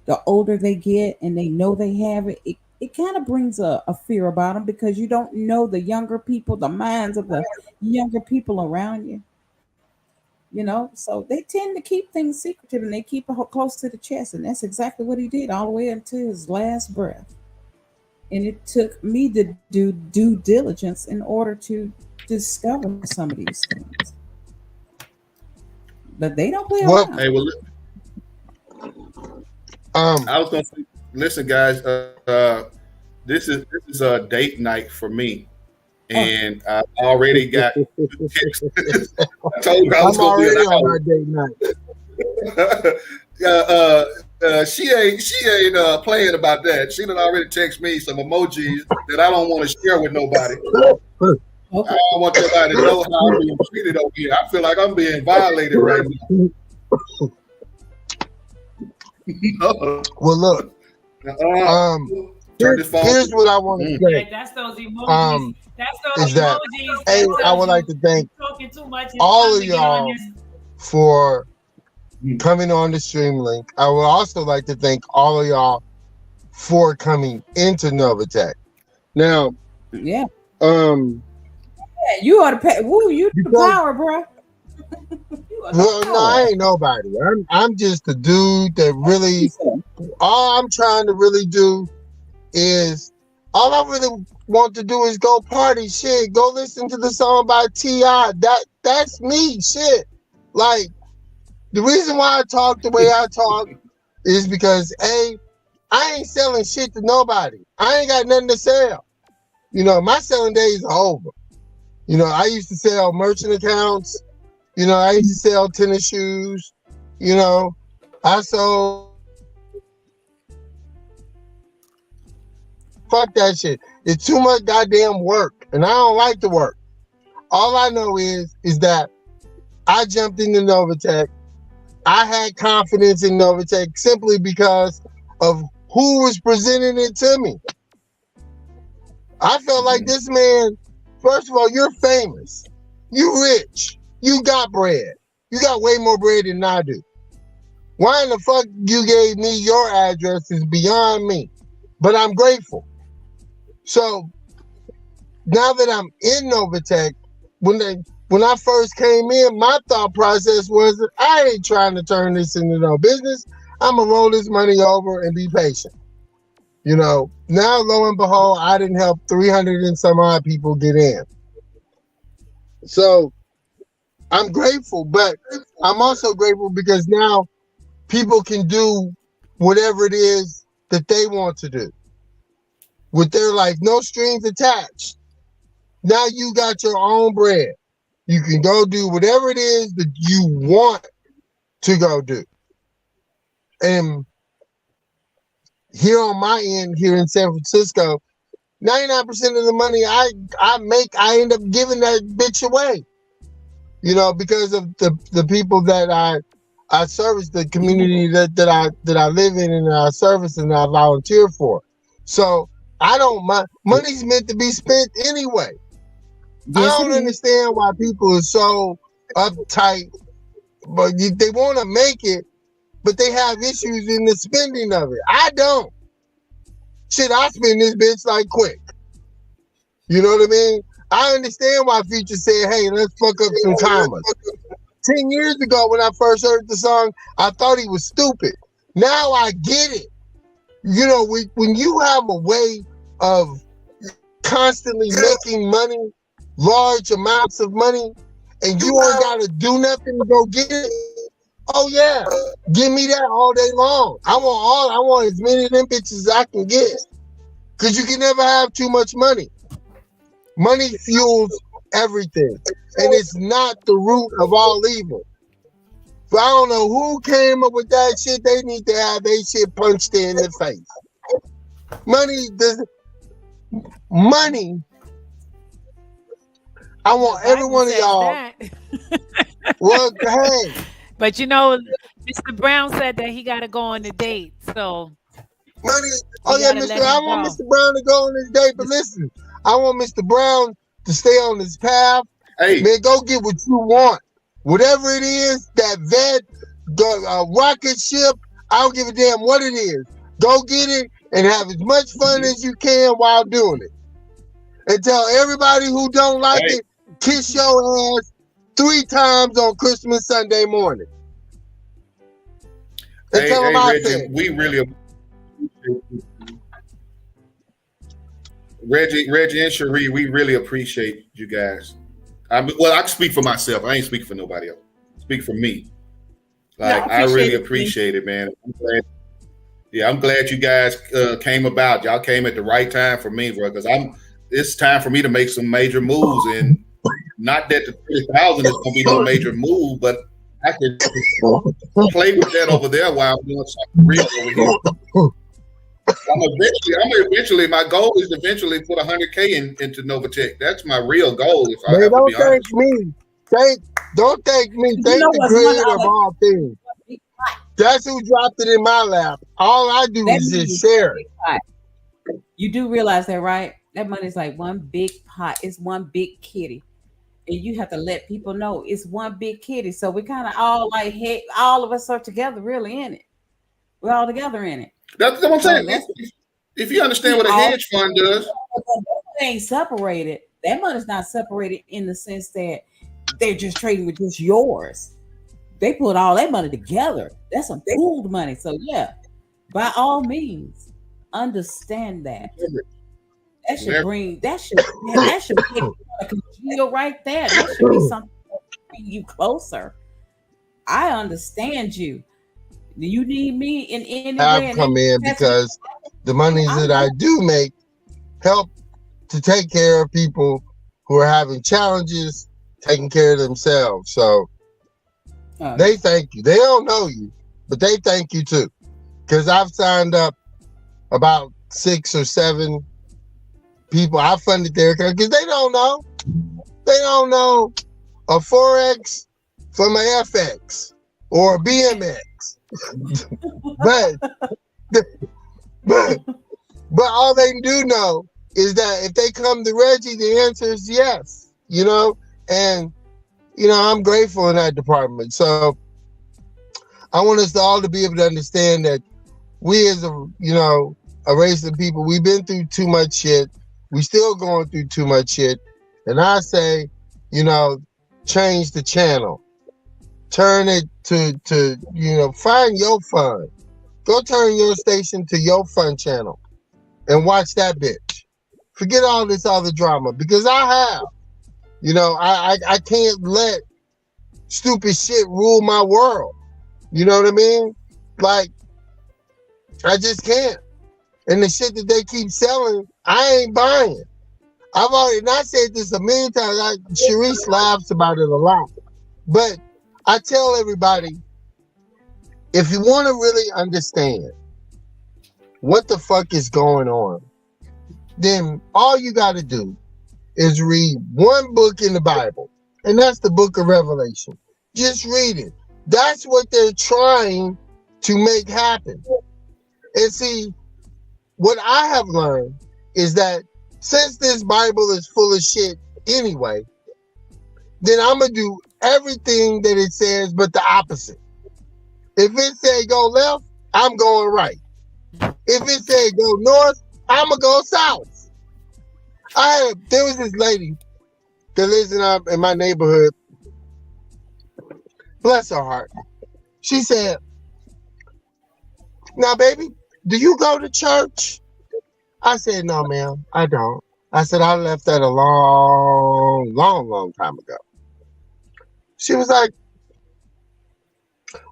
The older they get and they know they have it, it kind of brings a fear about them because you don't know the younger people, the minds of the younger people around you. So they tend to keep things secretive and they keep it close to the chest. And that's exactly what he did all the way until his last breath. And it took me to do due diligence in order to discover some of these things. But they don't play around. Hey, I was going to say, listen, guys, this is a date night for me. And I already got I told you I was going to be on my date night. She ain't playing about that. She done already text me some emojis that I don't want to share with nobody. I don't want nobody to know how I'm being treated over here. I feel like I'm being violated right now. Well, look. Here's what I want to say. That's those emojis. I would like to thank all of y'all for coming on the stream link. I would also like to thank all of y'all for coming into Novatech. Now, you ought to pay. Woo, you the power, bro. Well, no, I ain't nobody. I'm just a dude that really. All I'm trying to really do is. All I really want to do is go party, shit. Go listen to the song by T.I. That's me, shit. Like, the reason why I talk the way I talk is because I ain't selling shit to nobody. I ain't got nothing to sell. You know, my selling days are over. You know, I used to sell merchant accounts. You know, I used to sell tennis shoes. You know, I sold. Fuck that shit. It's too much goddamn work, and I don't like the work. All I know is that I jumped into Novatech. I had confidence in Novatech simply because of who was presenting it to me. I felt like this man, first of all, you're famous. You rich. You got bread. You got way more bread than I do. Why in the fuck you gave me your address is beyond me. But I'm grateful. So now that I'm in Novatech, when I first came in, my thought process was that I ain't trying to turn this into no business. I'm gonna roll this money over and be patient. You know, now lo and behold, I didn't help 300 and some odd people get in. So I'm grateful, but I'm also grateful because now people can do whatever it is that they want to do with their life, no strings attached. Now you got your own bread. You can go do whatever it is that you want to go do. And here on my end, here in San Francisco, 99% of the money I make, I end up giving that bitch away. You know, because of the people that I service, the community that I live in and I service and I volunteer for. So I don't mind. Money's meant to be spent anyway. Yes, I don't understand why people are so uptight, but they want to make it, but they have issues in the spending of it. I don't. Shit, I spend this bitch like quick. You know what I mean? I understand why Future said, hey, let's fuck up some commas. 10 years ago when I first heard the song, I thought he was stupid. Now I get it. You know, when you have a way of constantly making money, large amounts of money, and you ain't got to do nothing to go get it, oh yeah, give me that all day long. I want as many of them bitches as I can get. Because you can never have too much money. Money fuels everything. And it's not the root of all evil. But I don't know who came up with that shit. They need to have their shit punched in the face. Money. I want every one of y'all. Well, hey. But you know, Mr. Brown said that he got to go on the date. So money. Oh yeah, I want Mr. Brown to go on this date. But listen, I want Mr. Brown to stay on his path. Hey, man, go get what you want. Whatever it is, that vet, the rocket ship, I don't give a damn what it is. Go get it and have as much fun as you can while doing it. And tell everybody who don't like it, kiss your ass 3 times on Christmas Sunday morning. And tell them I said. We really Reggie and Cherie, we really appreciate you guys. I can speak for myself. I ain't speak for nobody else. Speak for me. Like I really appreciate it, man. I'm glad you guys came about. Y'all came at the right time for me, bro. Because it's time for me to make some major moves, and not that the 30,000 is gonna be no major move, but I could play with that over there while I'm doing something real over here. Eventually, my goal is to eventually put 100K into Novatech. That's my real goal. If I have to be honest. Don't thank me. Thank the creator of all things. That's who dropped it in my lap. All I do is just share it. You do realize that, right? That money's like one big pot. It's one big kitty. And you have to let people know it's one big kitty. So we kind of all like, hey, all of us are together really in it. We're all together in it. That's what I'm saying. If you understand what a hedge fund does, it ain't separated. That money's not separated in the sense that they're just trading with just yours. They put all that money together. That's some pooled money. So yeah, by all means, understand that. That should bring that should make a congeal right there. That should be something that bring you closer. I understand you. Do you need me in any way? I've come in because the monies that I do make help to take care of people who are having challenges, taking care of themselves. So they thank you. They don't know you, but they thank you too. Because I've signed up about 6 or 7 people. I funded their account because they don't know. They don't know a Forex from a FX or a BMX. but all they do know is that if they come to Reggie, the answer is yes, you know, and you know, I'm grateful in that department. So I want us all to be able to understand that we as a, you know, a race of people, we've been through too much shit. We still going through too much shit. And I say, you know, change the channel. Turn it to you know, find your fun. Go turn your station to your fun channel and watch that bitch. Forget all this other drama because I have. You know, I can't let stupid shit rule my world. You know what I mean? Like, I just can't. And the shit that they keep selling, I ain't buying. I've already, and I said this a million times, Sharice laughs about it a lot. But I tell everybody, if you want to really understand what the fuck is going on, then all you got to do is read one book in the Bible, and that's the book of Revelation. Just read it. That's what they're trying to make happen. And see, what I have learned is that since this Bible is full of shit anyway, then I'm going to do everything that it says but the opposite. If it say go left, I'm going right. If it say go north, I'm going to go south. There was this lady that lives in my neighborhood. Bless her heart. She said, now, baby, do you go to church? I said, no, ma'am, I don't. I said, I left that a long time ago. She was like,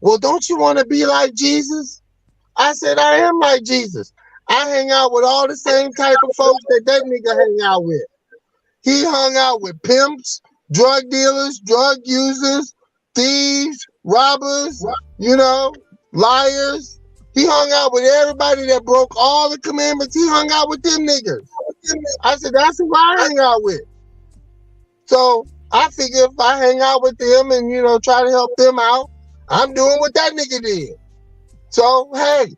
well, don't you want to be like Jesus? I said, I am like Jesus. I hang out with all the same type of folks that nigga hang out with. He hung out with pimps, drug dealers, drug users, thieves, robbers, you know, liars. He hung out with everybody that broke all the commandments. He hung out with them niggas. I said, that's who I hang out with. So I figure if I hang out with them and, you know, try to help them out, I'm doing what that nigga did. So, hey,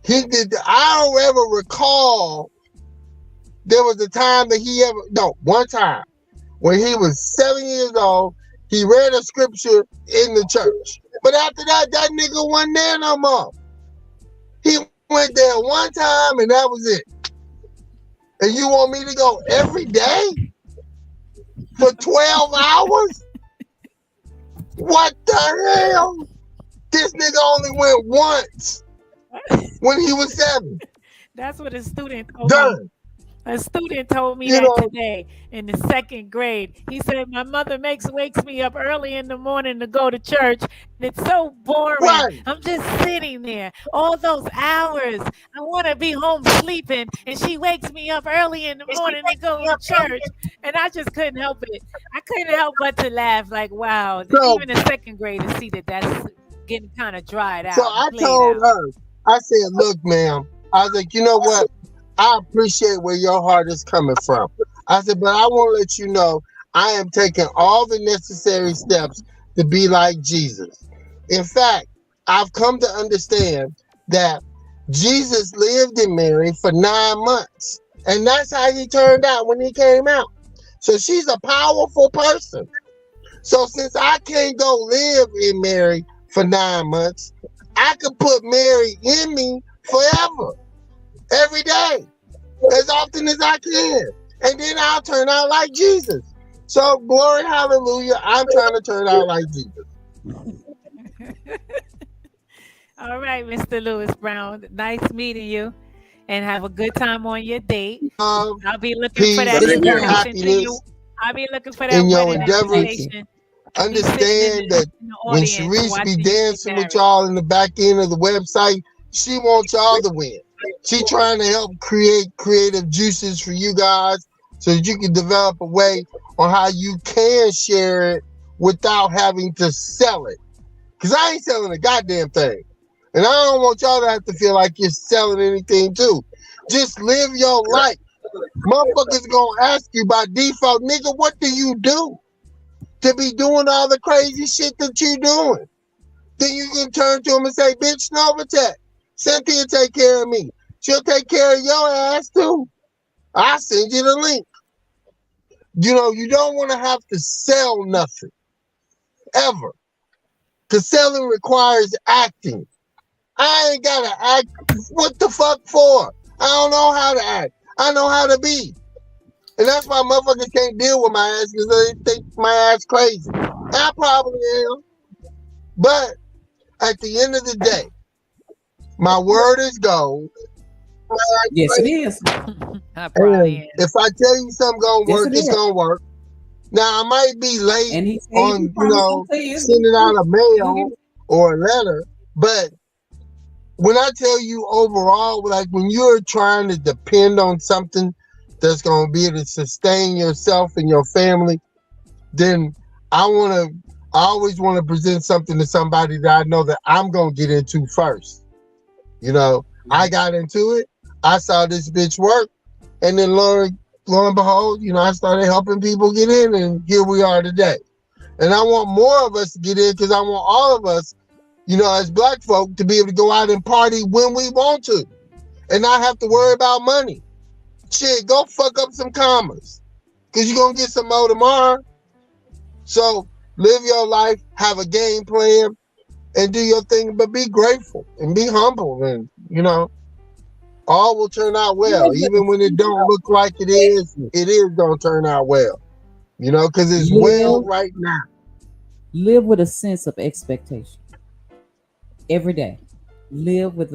he did. I don't ever recall there was a time that one time when he was 7 years old, he read a scripture in the church. But after that, that nigga wasn't there no more. He went there one time and that was it. And you want me to go every day for 12 hours? What the hell? This nigga only went once when he was 7. That's what a student told me. A student told me today in the 2nd grade. He said, my mother wakes me up early in the morning to go to church. And it's so boring. Right. I'm just sitting there all those hours. I want to be home sleeping. And she wakes me up early in the morning to go to church. And I just couldn't help it. I couldn't help but to laugh like, wow. So, even a 2nd grade to see that's getting kind of dried out. So I told her, I said, look, ma'am. I was like, you know what? I appreciate where your heart is coming from. I said, but I want to let you know I am taking all the necessary steps to be like Jesus. In fact, I've come to understand that Jesus lived in Mary for 9 months. And that's how he turned out when he came out. So she's a powerful person. So since I can't go live in Mary for 9 months, I could put Mary in me forever. Every day, as often as I can. And then I'll turn out like Jesus. So, glory, hallelujah, I'm trying to turn out like Jesus. All right, Mr. Lewis Brown. Nice meeting you. And have a good time on your date. I'll be looking for that invitation to you. I'll be looking for that wedding invitation. understand that when Sharice be dancing with y'all in the back end of the website, she wants y'all to win. She trying to help create creative juices for you guys so that you can develop a way on how you can share it without having to sell it. Because I ain't selling a goddamn thing. And I don't want y'all to have to feel like you're selling anything too. Just live your life. Motherfuckers gonna ask you by default, nigga, what do you do to be doing all the crazy shit that you doing? Then you can turn to them and say, bitch, Novatech, CYTHIA take care of me. She'll take care of your ass too. I'll send you the link. You know, you don't want to have to sell nothing, ever. Because selling requires acting. I ain't got to act. What the fuck for? I don't know how to act. I know how to be. And that's why motherfuckers can't deal with my ass because they think my ass crazy. I probably am. But at the end of the day, my word is gold. Yes, it is. If I tell you something gonna work, it's gonna work. Now I might be late on, sending out a mail or a letter, but when I tell you overall, like when you're trying to depend on something that's gonna be able to sustain yourself and your family, then I always want to present something to somebody that I know that I'm gonna get into first. You know, I got into it. I saw this bitch work, and then lo and behold, I started helping people get in, and here we are today. And I want more of us to get in because I want all of us, as black folk, to be able to go out and party when we want to, and not have to worry about money. Shit, go fuck up some commas, because you're gonna get some more tomorrow. So live your life, have a game plan, and do your thing, but be grateful and be humble, and all will turn out well. Even when it don't look like it is gonna turn out well. Because it's well right now. Live with a sense of expectation every day. Live with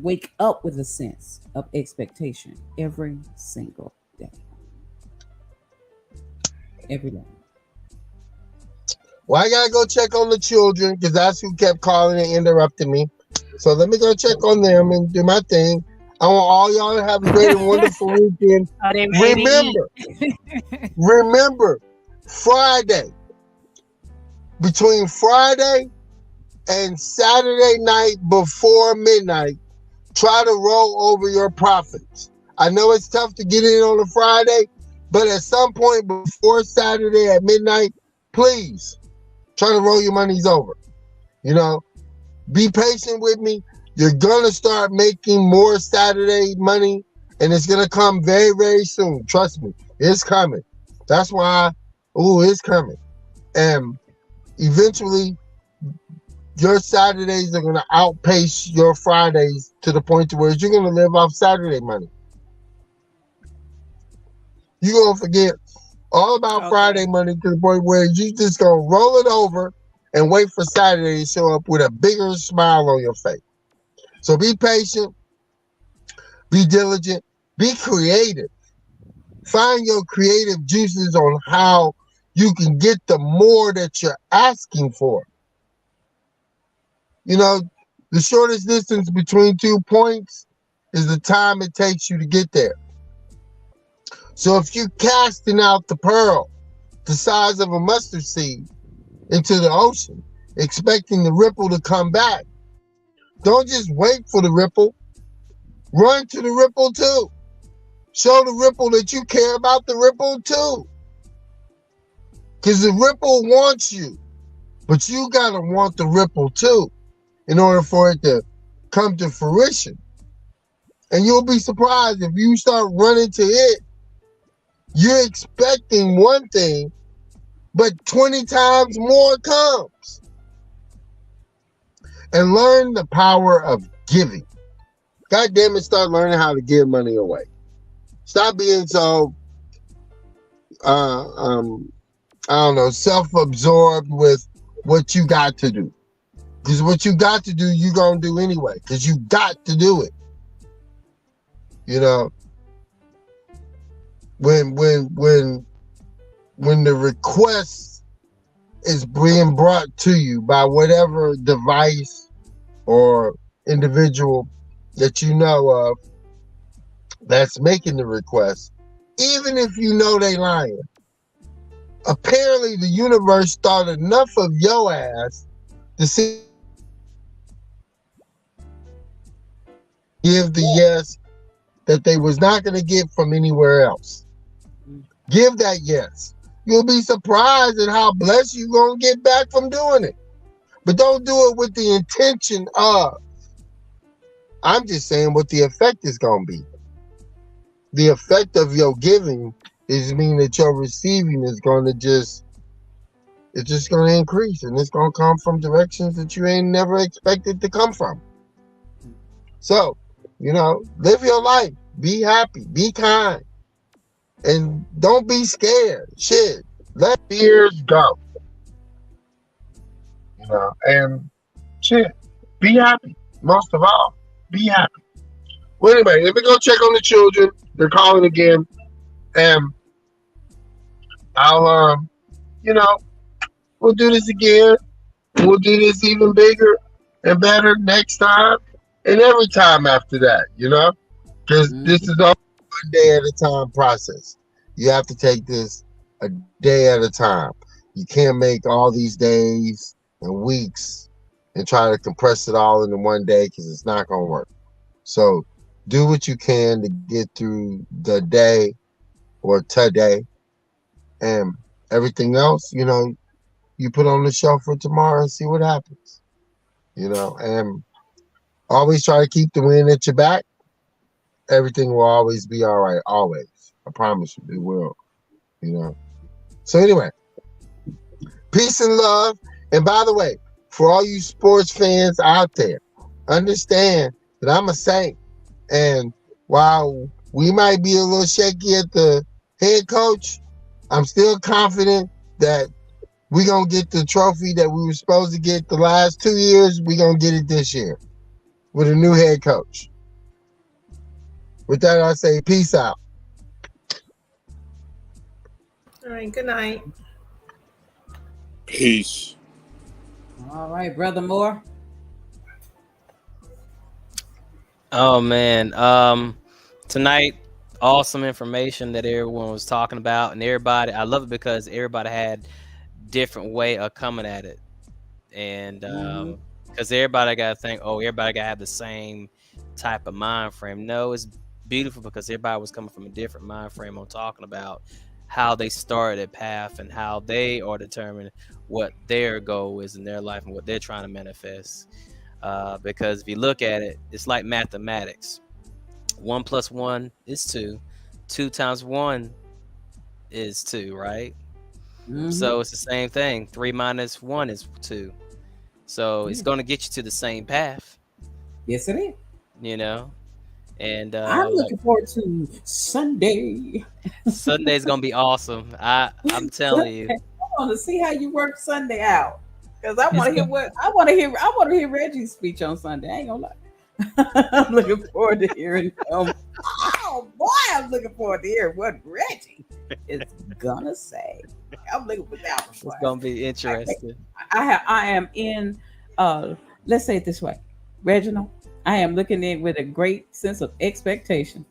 wake up with a sense of expectation every single day. Every day. Well, I gotta go check on the children because that's who kept calling and interrupting me. So let me go check on them and do my thing. I want all y'all to have a great and wonderful weekend. Remember, Friday, between Friday and Saturday night before midnight, try to roll over your profits. I know it's tough to get in on a Friday, but at some point before Saturday at midnight, please try to roll your monies over. Be patient with me. You're going to start making more Saturday money, and it's going to come very, very soon. Trust me, it's coming. That's why, it's coming. And eventually, your Saturdays are going to outpace your Fridays to the point to where you're going to live off Saturday money. You're going to forget all about Friday money to the point where you just going to roll it over and wait for Saturday to show up with a bigger smile on your face. So be patient, be diligent, be creative. Find your creative juices on how you can get the more that you're asking for. The shortest distance between 2 points is the time it takes you to get there. So if you're casting out the pearl the size of a mustard seed into the ocean, expecting the ripple to come back, don't just wait for the ripple. Run to the ripple too. Show the ripple that you care about the ripple too. Because the ripple wants you, but you gotta want the ripple too in order for it to come to fruition. And you'll be surprised if you start running to it, you're expecting one thing, but 20 times more comes. And learn the power of giving. God damn it, start learning how to give money away. Stop being so, self-absorbed with what you got to do. Because what you got to do, you're going to do anyway. Because you got to do it. When the request is being brought to you by whatever device or individual that you know of that's making the request, even if you know they lying. Apparently, the universe thought enough of your ass to see give the yes that they was not going to get from anywhere else. Give that yes. You'll be surprised at how blessed you're going to get back from doing it. But don't do it with the intention of. I'm just saying what the effect is going to be. The effect of your giving is mean that your receiving is going to it's just going to increase, and it's going to come from directions that you ain't never expected to come from. So, live your life. Be happy. Be kind. And don't be scared. Shit. Let fears go. And shit. Be happy. Most of all, be happy. Well, anyway, let me go check on the children. They're calling again. And I'll, we'll do this again. We'll do this even bigger and better next time and every time after that, because this is all one day at a time process. You have to take this a day at a time. You can't make all these days and weeks and try to compress it all into one day because it's not going to work. So do what you can to get through the day or today, and everything else, you put on the shelf for tomorrow and see what happens, and always try to keep the wind at your back. Everything will always be all right. Always. I promise you it will, So anyway, peace and love. And by the way, for all you sports fans out there, understand that I'm a Saint. And while we might be a little shaky at the head coach, I'm still confident that we're going to get the trophy that we were supposed to get the last 2 years. We're going to get it this year with a new head coach. With that, I say peace out. All right, good night. Peace. All right, Brother Moore. Oh man, tonight, awesome information that everyone was talking about, and everybody, I love it because everybody had different way of coming at it, and because everybody got to think, everybody got to have the same type of mind frame. No, it's beautiful because everybody was coming from a different mind frame on talking about how they started a path and how they are determining what their goal is in their life and what they're trying to manifest. Because if you look at it, it's like mathematics. 1 + 1 is 2. 2 × 1 is 2, right? So it's the same thing. 3 - 1 is 2. So it's going to get you to the same path. Yes, it is. And I'm looking forward to Sunday. Sunday's going to be awesome. I'm telling you. I want to see how you work Sunday out. Because I want to hear Reggie's speech on Sunday. I ain't gonna lie. I'm looking forward to hearing him. Oh boy, I'm looking forward to hearing what Reggie is gonna say. I'm looking for that one. It's gonna be interesting. I am in let's say it this way, Reginald. I am looking in with a great sense of expectation.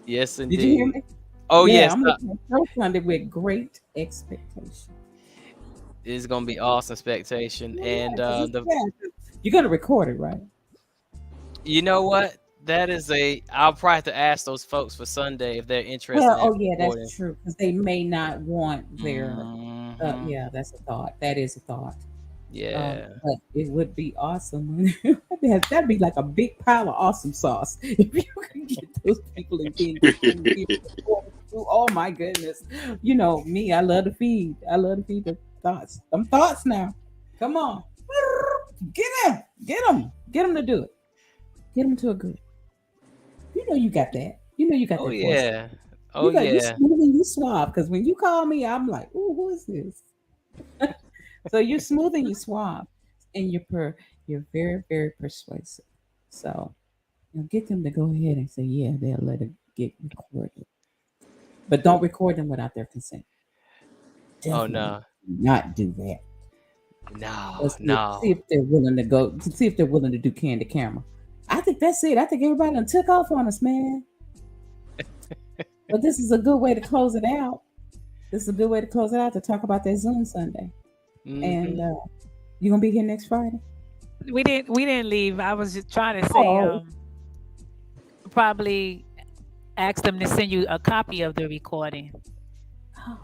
Yes, indeed. Did you hear me? Oh yeah, yes. I'm looking at Sunday with great expectation. It's gonna be awesome expectation, and you're gonna record it, right? You know what? That is I'll probably have to ask those folks for Sunday if they're interested. That's true because they may not want their. Yeah, that's a thought. That is a thought. Yeah, but it would be awesome. That'd be like a big pile of awesome sauce if you could get those people and oh my goodness! Me, I love to feed. I love to feed the thoughts. Them thoughts now. Come on, get them to do it. Get them to agree. You got that. You got that. Oh yeah. You smooth and you suave. Because when you call me, I'm like, oh, who is this? So you're smooth and you're suave, and you're very, very persuasive. So get them to go ahead and say, yeah, they'll let it get recorded, but don't record them without their consent. Definitely. Oh no, not do that. No, Let's no. see if they're willing to go. See if they're willing to do candid camera. I think that's it. I think everybody done took off on us, man. But this is a good way to close it out. This is a good way to close it out to talk about that Zoom Sunday. Mhm. And you gonna be here next Friday? We didn't leave. I was just trying to say, probably ask them to send you a copy of the recording. Oh.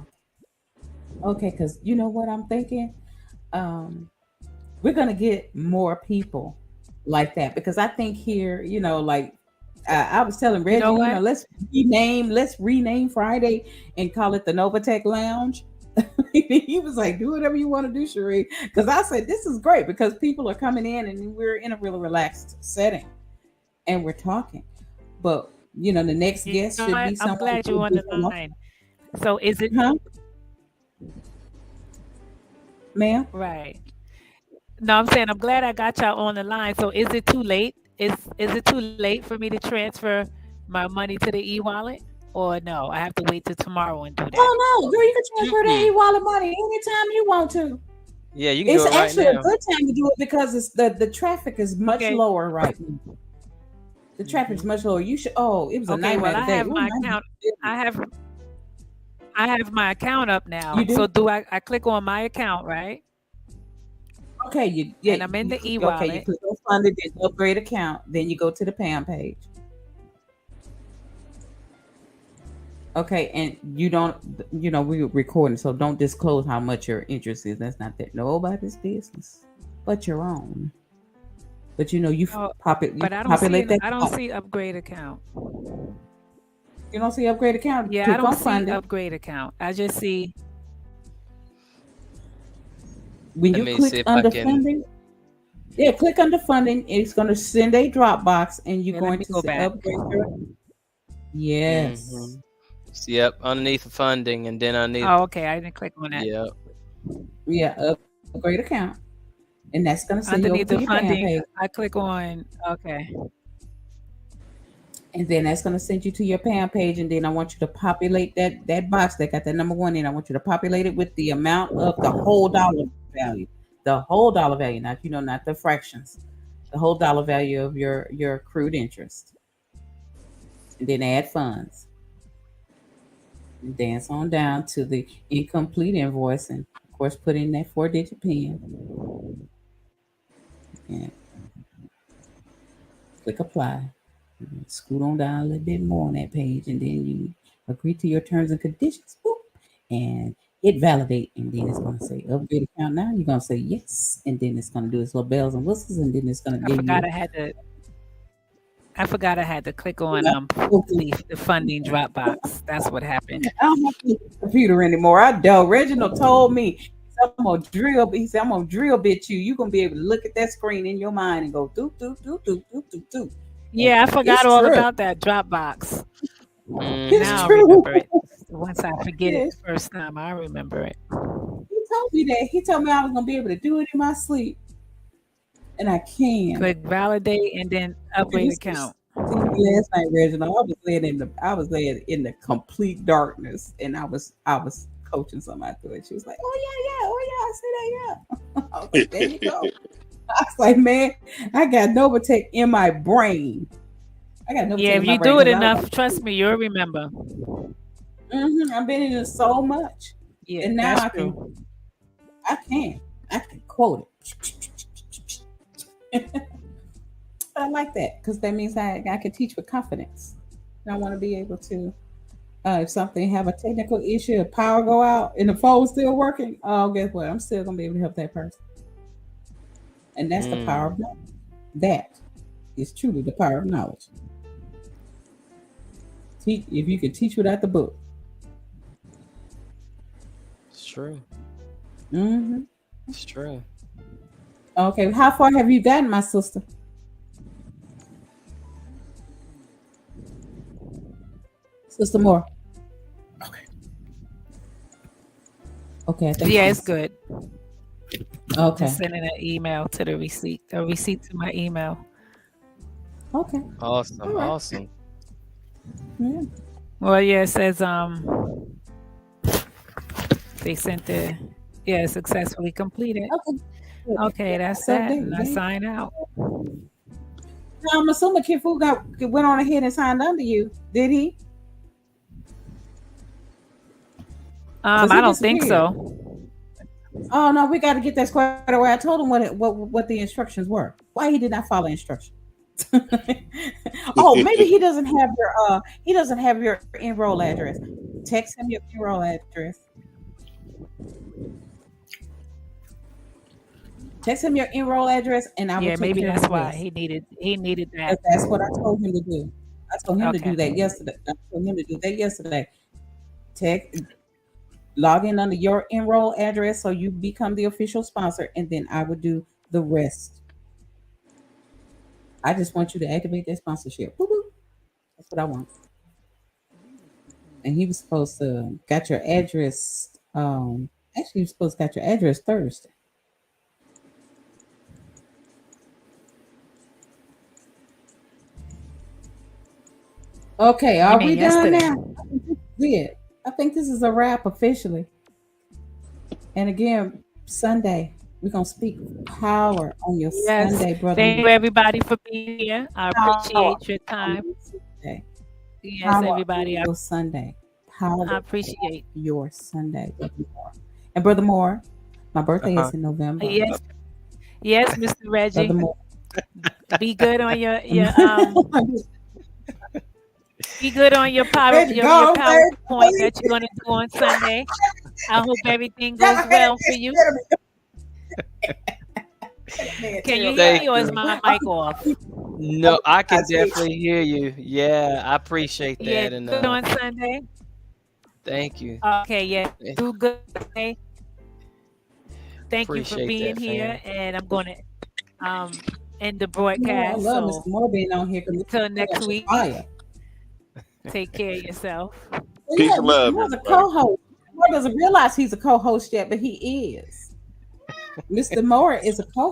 Okay, because you know what I'm thinking? We're gonna get more people like that, because I think here, you know, like I was telling Reggie, know what? let's rename Friday and call it the Novatech Lounge. He was like, do whatever you want to do, Cherie. Because I said, this is great because people are coming in and we're in a really relaxed setting and we're talking. But, you know, the next guest should be someone. I'm glad you're on the line. So is it? Huh? Ma'am? Right. No, I'm saying I'm glad I got y'all on the line. So is it too late? Is it too late for me to transfer my money to the e-wallet? Or no, I have to wait till tomorrow and do that. Oh no, girl, you can transfer the e-wallet money anytime you want to. Yeah, you can do it right now. It's actually a good time to do it because it's the traffic is much lower right now. The traffic is much lower. You should. Oh, it was a nightmare. Well, I have my account. I have my account up now. You do? So do I click on my account, right? Okay, and I'm in the e-wallet. Okay, you click on funded, then upgrade account, then you go to the PAM page. Okay, and you don't, you know, we're recording, so don't disclose how much your interest is. That's not that nobody's business, but your own. But you know, you populate. But I don't see upgrade account. You don't see upgrade account? Yeah, I don't see upgrade account. I just see. When you click under funding, click under funding. It's going to send a Dropbox, and you're going to upgrade your. Yes. Mm-hmm. Yep, underneath the funding, and then underneath. Oh, okay. I didn't click on that. Yep. Yeah, upgrade account, and that's going to send underneath you the funding. I click on and then that's going to send you to your PAM page, and then I want you to populate that box that got that number 1 in. I want you to populate it with the amount of the whole dollar value, not the fractions, the whole dollar value of your accrued interest, and then add funds. And dance on down to the incomplete invoice, and of course put in that 4-digit PIN. And click apply. Scoot on down a little bit more on that page, and then you agree to your terms and conditions. Boop, and hit validate, and then it's going to say upgrade account now. You're going to say yes, and then it's going to do its little bells and whistles, and then it's going to give you. I forgot I had to click on the funding Dropbox. That's what happened. I don't have the computer anymore. I don't. Reginald told me, I'm gonna drill. He said, I'm gonna drill bit you. You're gonna be able to look at that screen in your mind and go do do do do do do do. Yeah, I forgot all about that Dropbox. Now I remember it. Once I forget it the first time, I remember it. He told me that. He told me I was gonna be able to do it in my sleep, and I can. Click validate and then upgrade account. Last night, Reginald, I was laying in the complete darkness, and I was coaching somebody through it. She was like, I see that, I was like, there you go. I was like, man, I got Novatech in my brain. If you do it enough, trust me, you'll remember. I've been in it so much. Yeah, and now I can quote it. I like that because that means I can teach with confidence. And I want to be able to, if something have a technical issue, if power go out and the phone's still working, guess what? I'm still gonna be able to help that person. And that's the power of knowledge. That is truly the power of knowledge. If you can teach without the book. It's true. It's true. Okay, how far have you gotten, my sister? Sister Moore. Okay. It's good. Okay. Just sending an email to the receipt. A receipt to my email. Okay. Awesome. Right. Awesome. Yeah. Well, it says they sent the Yeah, successfully completed. Okay. Okay, that's So that. there And you I go. sign out. Now, I'm assuming Kid Fu went on ahead and signed under you. Did he? I don't think so. Oh no, we got to get that squared away. I told him what the instructions were. Why he did not follow instructions? Oh, maybe he doesn't have your enroll address. Text him your enroll address. Text him your enroll address, and I will take maybe care of that's the why rest. he needed that. That's what I told him to do. I told him to Okay. do that yesterday. Log in under your enroll address so you become the official sponsor, and then I would do the rest. I just want you to activate that sponsorship. Woo-hoo. That's what I want. And he was supposed to got your address. Actually, he was supposed to got your address Thursday. Okay, are we done now? I think this is a wrap officially. And again, Sunday, we're gonna speak power on your Sunday, brother. Thank you everybody for being here. I appreciate your time. Yes, Power everybody. on your Sunday. Power. I appreciate your Sunday, Brother Moore. And Brother Moore, my birthday is in November. Yes, Mr. Reggie. Brother Moore. Be good on your be good on your PowerPoint that you're gonna do on Sunday. I hope everything goes well for you. Can you hear me or is my mic off? No, I can definitely hear you. Yeah, I appreciate that. Yeah, And good on Sunday. Thank you. Okay, yeah, do good. Okay. Thank you for Appreciate being that, here, fam. and I'm gonna end the I broadcast. love So Mr. Moore being on here. until next week, Fire. take care of yourself. Peace and love, Moore's a everybody. co-host. Moore doesn't realize he's a co-host yet, but he is. Mr. Moore is a co-host.